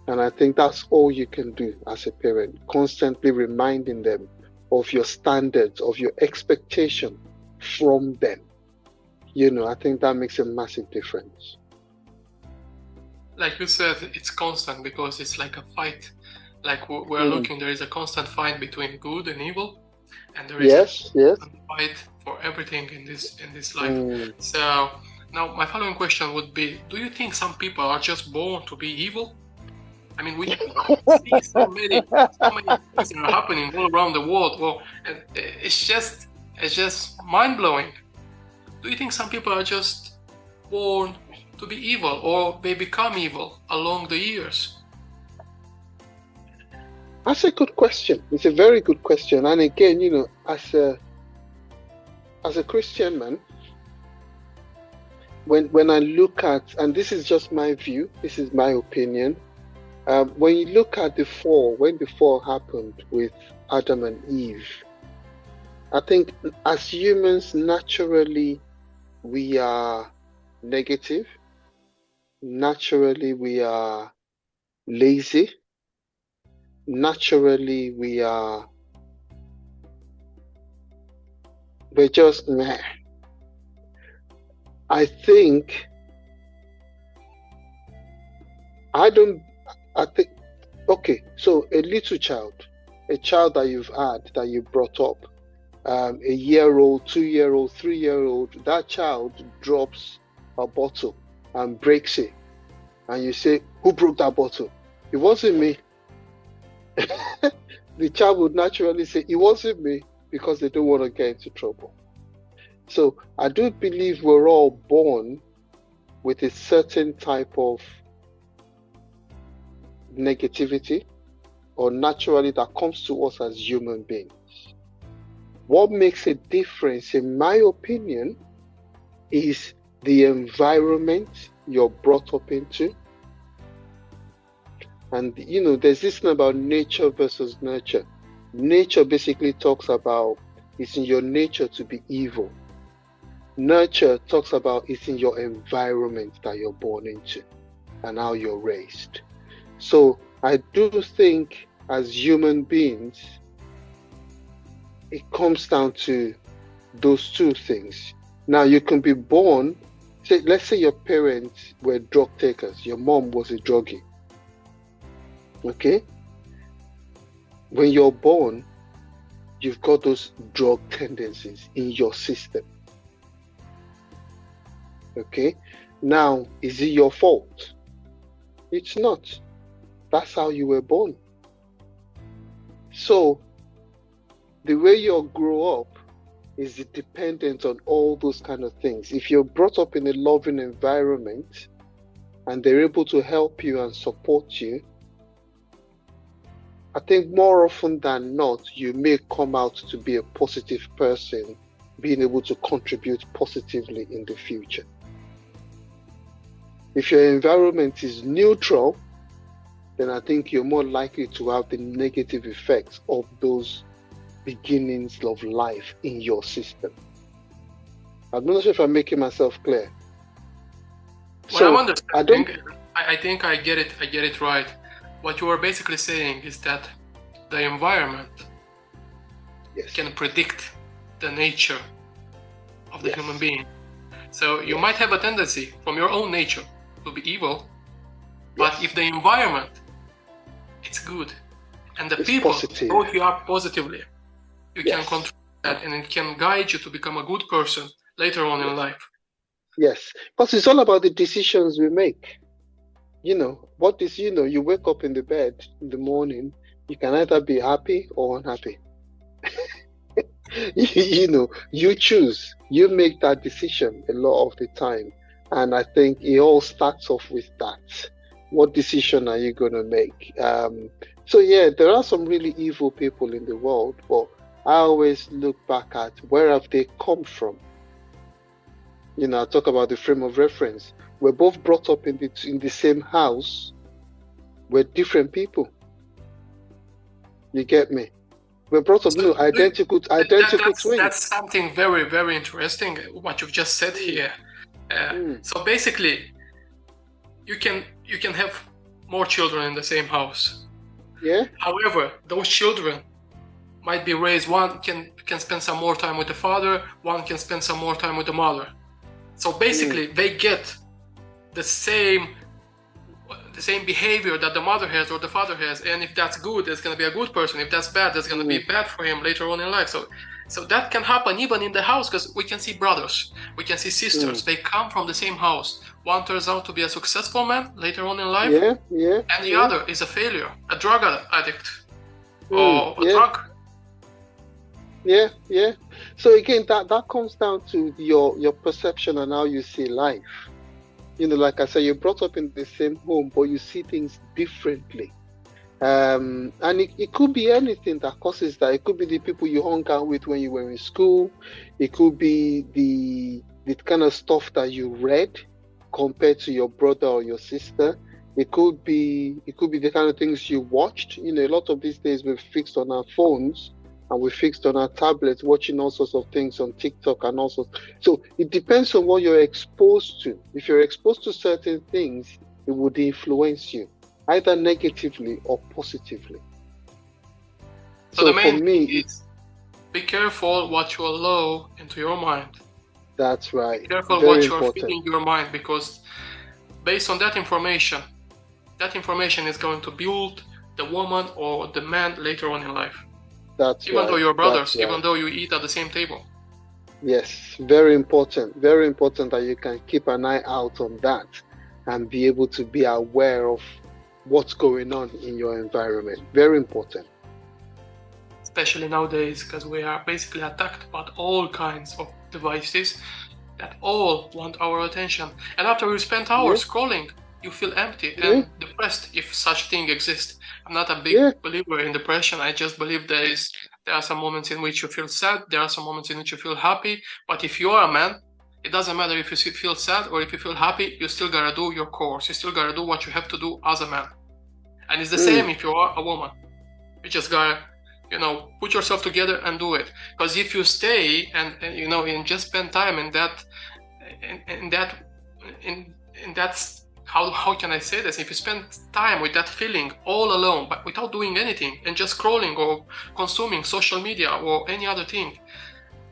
And I think that's all you can do as a parent, constantly reminding them of your standards, of your expectation from them. I think that makes a massive difference. Like you said, it's constant because it's like a fight. Like we're looking, there is a constant fight between good and evil, and there is a fight for everything in this life. So now my following question would be: do you think some people are just born to be evil? I mean, we see so many things are happening all around the world. And it's just mind-blowing. Do you think some people are just born to be evil, or they become evil along the years? That's a good question. It's a very good question. And again, as a Christian man, when I look at, and this is just my view, this is my opinion, when you look at when the fall happened with Adam and Eve, I think as humans, naturally, we are negative. Naturally, we are lazy. Naturally, we're just meh. I think, okay, so a little child, a child that you brought up, a year-old, 2-year-old, 3-year-old, that child drops a bottle and breaks it. And you say, who broke that bottle? It wasn't me. The child would naturally say, it wasn't me, because they don't want to get into trouble. So I do believe we're all born with a certain type of negativity, or naturally that comes to us as human beings. What makes a difference, in my opinion, is the environment you're brought up into. And there's this thing about nature versus nurture. Nature basically talks about it's in your nature to be evil. Nurture talks about it's in your environment that you're born into and how you're raised. So I do think as human beings, it comes down to those two things. Now you can be born, let's say your parents were drug takers, your mom was a druggie. Okay? When you're born, you've got those drug tendencies in your system. Okay? Now, is it your fault? It's not. That's how you were born. So, the way you grow up is dependent on all those kind of things. If you're brought up in a loving environment and they're able to help you and support you, I think more often than not, you may come out to be a positive person, being able to contribute positively in the future. If your environment is neutral, then I think you're more likely to have the negative effects of those beginnings of life in your system. I'm not sure if I'm making myself clear. Well, so, I'm understanding. I think I get it right. What you are basically saying is that the environment can predict the nature of the human being. So you might have a tendency from your own nature to be evil, but if the environment it's good and the people brought you up positively, you can control and it can guide you to become a good person later on in life. Yes, because it's all about the decisions we make. You wake up in the bed in the morning, you can either be happy or unhappy. You choose, you make that decision a lot of the time. And I think it all starts off with that. What decision are you going to make? There are some really evil people in the world, but I always look back at where have they come from. I talk about the frame of reference. We're both brought up in the same house. We're different people. You get me? We're brought up, identical twins. That's something very, very interesting, what you've just said here. So basically, you can have more children in the same house. Yeah. However, those children might be raised. One can spend some more time with the father. One can spend some more time with the mother. So basically, they get the same behavior that the mother has or the father has. And if that's good, it's going to be a good person. If that's bad, that's going to be bad for him later on in life. So that can happen even in the house, because we can see brothers, we can see sisters. They come from the same house. One turns out to be a successful man later on in life, and the other is a failure, a drug addict, or a drunk. Yeah. So again, that comes down to your perception and how you see life. Like I said, you're brought up in the same home, but you see things differently. And it could be anything that causes that. It could be the people you hung out with when you were in school. It could be the kind of stuff that you read compared to your brother or your sister. It could be the kind of things you watched. A lot of these days we're fixed on our phones and we're fixed on our tablets, watching all sorts of things on TikTok and all sorts. So it depends on what you're exposed to. If you're exposed to certain things, it would influence you, either negatively or positively. So the main thing is, be careful what you allow into your mind. That's right. Be careful what you are feeding your mind, because based on that information is going to build the woman or the man later on in life. Even though you're brothers, even though you eat at the same table. Yes, very important. Very important that you can keep an eye out on that and be able to be aware of what's going on in your environment. Very important. Especially nowadays, because we are basically attacked by all kinds of devices that all want our attention. And after you spend hours scrolling, you feel empty and depressed, if such thing exists. I'm not a big believer in depression. I just believe there are some moments in which you feel sad. There are some moments in which you feel happy. But if you are a man, it doesn't matter if you feel sad or if you feel happy. You still gotta do your course. You still gotta do what you have to do as a man. And it's the same if you are a woman. You just gotta, put yourself together and do it. Because if you stay and just spend time in that how can I say this? If you spend time with that feeling all alone, but without doing anything and just scrolling or consuming social media or any other thing,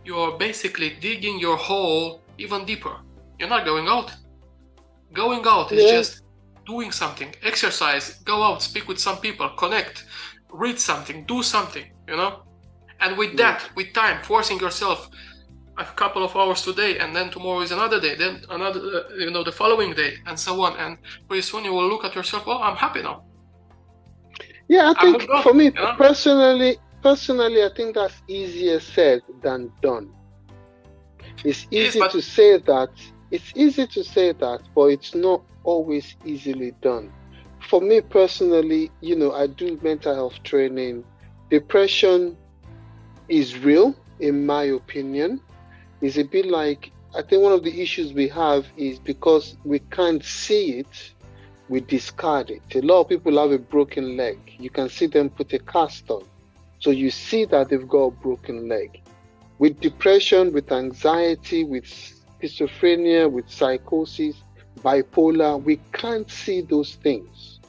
you're basically digging your hole even deeper. You're not going out. Going out is just doing something, exercise, go out, speak with some people, connect, read something, do something, And with that, with time, forcing yourself a couple of hours today, and then tomorrow is another day, then another, the following day, and so on. And pretty soon you will look at yourself, oh, I'm happy now. Yeah, I think for me, personally, I think that's easier said than done. It's easy to say that, but it's not always easily done. For me personally, I do mental health training. Depression is real, in my opinion. It's a bit like, I think one of the issues we have is because we can't see it, we discard it. A lot of people have a broken leg. You can see them put a cast on. So you see that they've got a broken leg. With depression, with anxiety, with schizophrenia, with psychosis, bipolar, we can't see those things.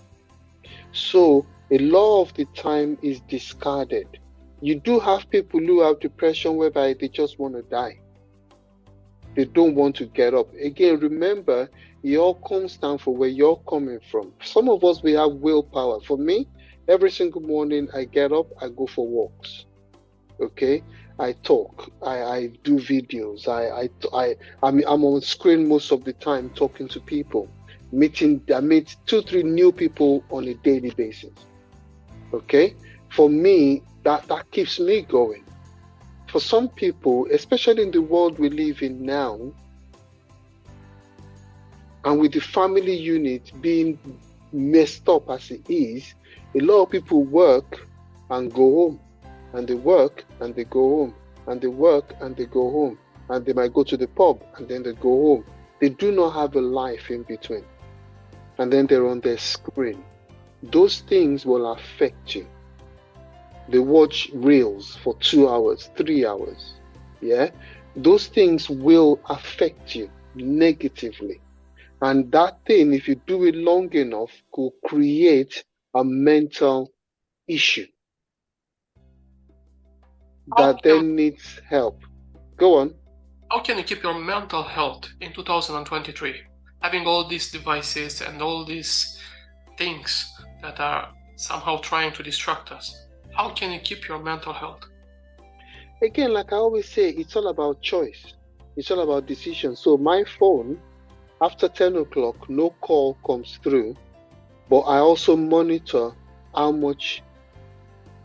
So a lot of the time is discarded. You do have people who have depression whereby they just want to die. They don't want to get up. Again, remember, it all comes down for where you're coming from. Some of us, we have willpower. For me, every single morning I get up, I go for walks. Okay? I talk, I do videos, I'm on screen most of the time talking to people, I meet 2-3 new people on a daily basis. Okay, for me, that keeps me going. For some people, especially in the world we live in now, and with the family unit being messed up as it is, a lot of people work and go home, and they work and they go home, and they work and they go home, and they might go to the pub and then they go home. They do not have a life in between, and then they're on their screen. Those things will affect you. They watch reels for 2 hours, 3 hours. Yeah, those things will affect you negatively. And that thing, if you do it long enough, could create a mental issue that then needs help. Go on. How can you keep your mental health in 2023? Having all these devices and all these things that are somehow trying to distract us. How can you keep your mental health? Again, like I always say, it's all about choice. It's all about decision. So my phone, after 10 o'clock, no call comes through, but I also monitor how much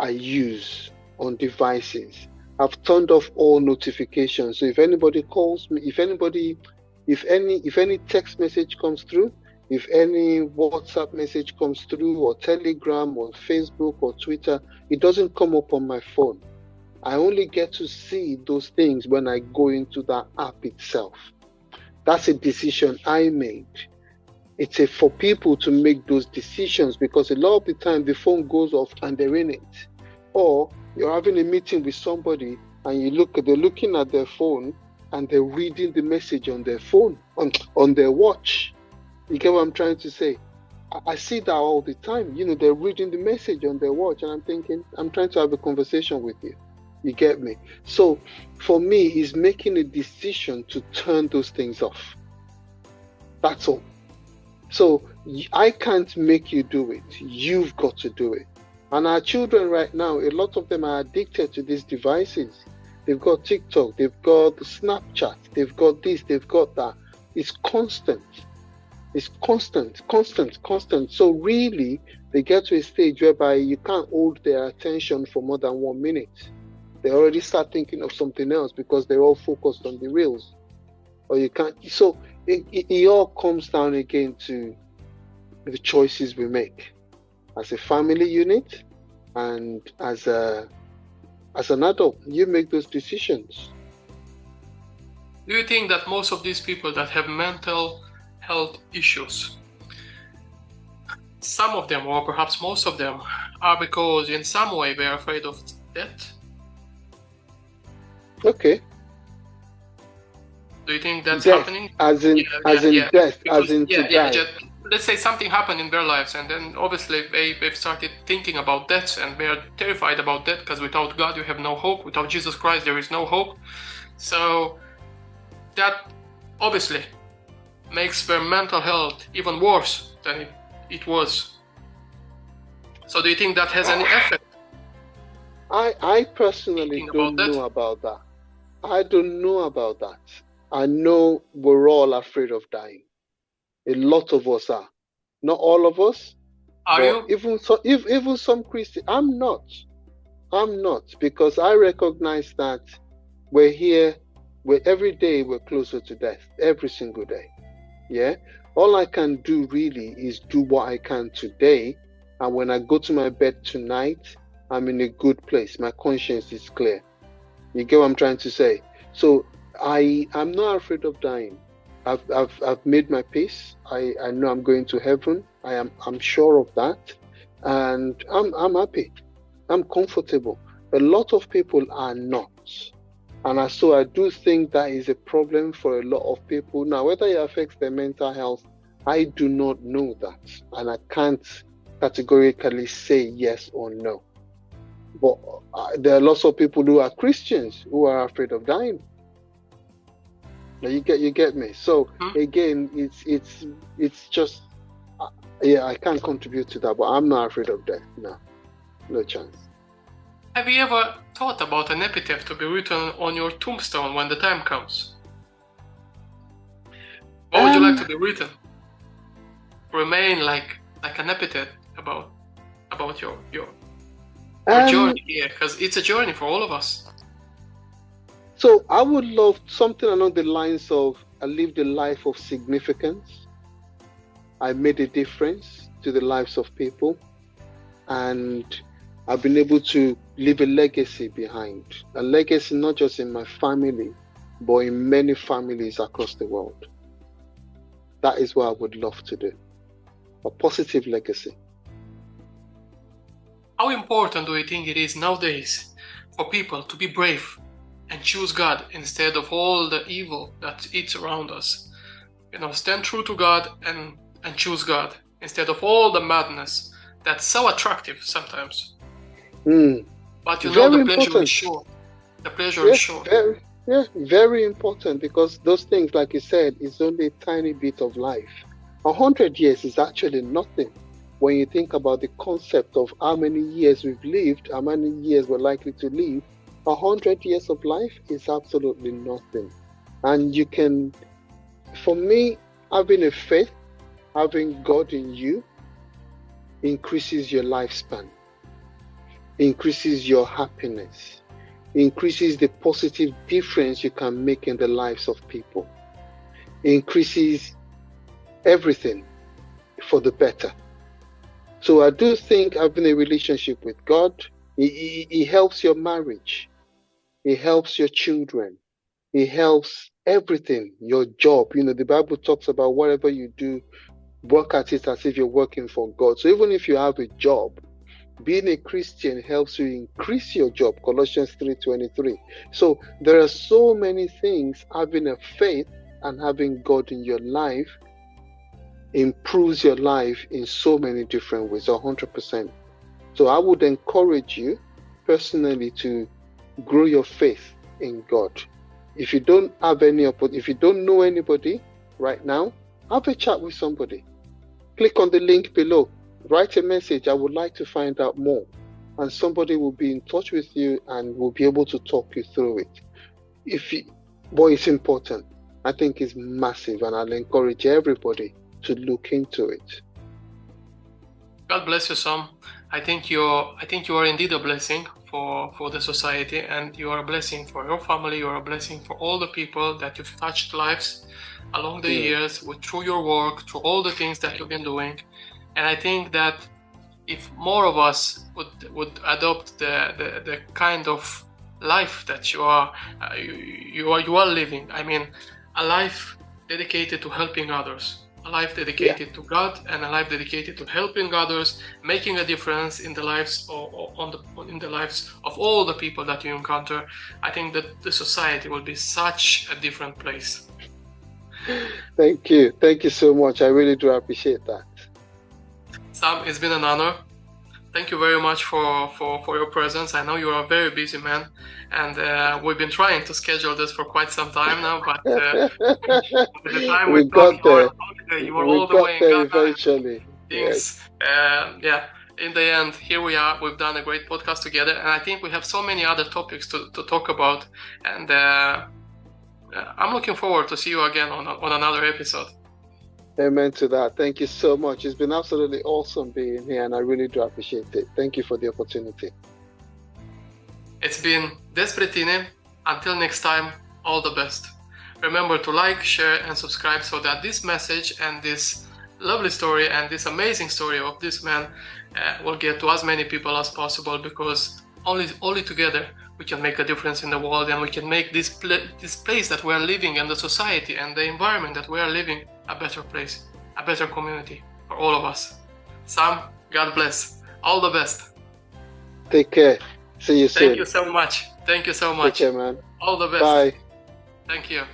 I use on devices. I've turned off all notifications. So if anybody calls me, if any text message comes through, if any WhatsApp message comes through, or Telegram, or Facebook, or Twitter, it doesn't come up on my phone. I only get to see those things when I go into that app itself. That's a decision I made. It's for people to make those decisions, because a lot of the time the phone goes off and they're in it. Or you're having a meeting with somebody and they're looking at their phone and they're reading the message on their phone, on their watch. You get what I'm trying to say? I see that all the time. They're reading the message on their watch, and I'm thinking, I'm trying to have a conversation with you. You get me? So for me, it's making a decision to turn those things off. That's all. So I can't make you do it. You've got to do it. And our children right now, a lot of them are addicted to these devices. They've got TikTok, they've got Snapchat, they've got this, they've got that. It's constant. It's constant. So really, they get to a stage whereby you can't hold their attention for more than 1 minute. They already start thinking of something else because they're all focused on the reels. Or you can't. So it all comes down again to the choices we make as a family unit, and as an adult. You make those decisions. Do you think that most of these people that have mental health issues, some of them, or perhaps most of them, are because in some way they are afraid of death? Okay. Do you think that's death, happening? As in death, because, as in to die. Let's say something happened in their lives, and then obviously they've started thinking about death, and they are terrified about death, because without God you have no hope. Without Jesus Christ there is no hope. So that obviously makes their mental health even worse than it was. So do you think that has any effect? I personally don't know about that. I don't know about that. I know we're all afraid of dying. A lot of us are. Not all of us. Are you? Even some Christians. I'm not, because I recognize that we're here. Every day we're closer to death. Every single day. Yeah. All I can do really is do what I can today, and when I go to my bed tonight, I'm in a good place. My conscience is clear. You get what I'm trying to say? So I'm not afraid of dying. I've made my peace. I know I'm going to heaven. I'm sure of that, and I'm happy. I'm comfortable. A lot of people are not, and so I do think that is a problem for a lot of people. Now, whether it affects their mental health, I do not know that, and I can't categorically say yes or no. But there are lots of people who are Christians who are afraid of dying. Now you get me. So again, it's just I can't contribute to that. But I'm not afraid of death. No chance. Have you ever thought about an epitaph to be written on your tombstone when the time comes? What would you like to be written? Remain like an epitaph about your journey here, because it's a journey for all of us. So I would love something along the lines of, I lived a life of significance. I made a difference to the lives of people, and I've been able to leave a legacy behind. A legacy not just in my family, but in many families across the world. That is what I would love to do. A positive legacy. How important do you think it is nowadays for people to be brave and choose God instead of all the evil that is around us? Stand true to God and choose God instead of all the madness that's so attractive sometimes. But the pleasure is sure. The pleasure is sure. Very important, because those things, like you said, is only a tiny bit of life. 100 years is actually nothing when you think about the concept of how many years we've lived, how many years we're likely to live. 100 years of life is absolutely nothing. And you can, for me, having a faith, having God in you, increases your lifespan, increases your happiness, increases the positive difference you can make in the lives of people, increases everything for the better. So I do think having a relationship with God, it helps your marriage, it helps your children, it helps everything, your job. The Bible talks about whatever you do, work at it as if you're working for God. So even if you have a job, being a Christian helps you increase your job, Colossians 3:23. So there are so many things. Having a faith and having God in your life improves your life in so many different ways, 100%. So I would encourage you personally to grow your faith in God. If you don't know anybody right now, have a chat with somebody. Click on the link below. Write a message, I would like to find out more. And somebody will be in touch with you and will be able to talk you through it. But it's important. I think it's massive, and I'll encourage everybody to look into it. God bless you, Sam. I think you are indeed a blessing for the society, and you are a blessing for your family. You are a blessing for all the people that you've touched lives along the years, through your work, through all the things that you've been doing. And I think that if more of us would adopt the kind of life that you are living, I mean, a life dedicated to helping others, a life dedicated to God, and a life dedicated to helping others, making a difference in the lives in the lives of all the people that you encounter, I think that the society will be such a different place. Thank you so much. I really do appreciate that. Sam, it's been an honor. Thank you very much for your presence. I know you are a very busy man, and we've been trying to schedule this for quite some time now, but by the time we got there, you were all the way in Ghana. Eventually. Things, in the end, here we are. We've done a great podcast together, and I think we have so many other topics to talk about, and I'm looking forward to see you again on another episode. Amen to that. Thank you so much. It's been absolutely awesome being here, and I really do appreciate it. Thank you for the opportunity. It's been Despre Tine. Until next time, all the best. Remember to like, share, and subscribe so that this message and this lovely story and this amazing story of this man will get to as many people as possible, because only together we can make a difference in the world, and we can make this place that we are living, and the society and the environment that we are living, a better place, a better community for all of us. Sam, God bless. All the best. Take care. See you soon. Thank you so much. Take care, man. All the best. Bye. Thank you.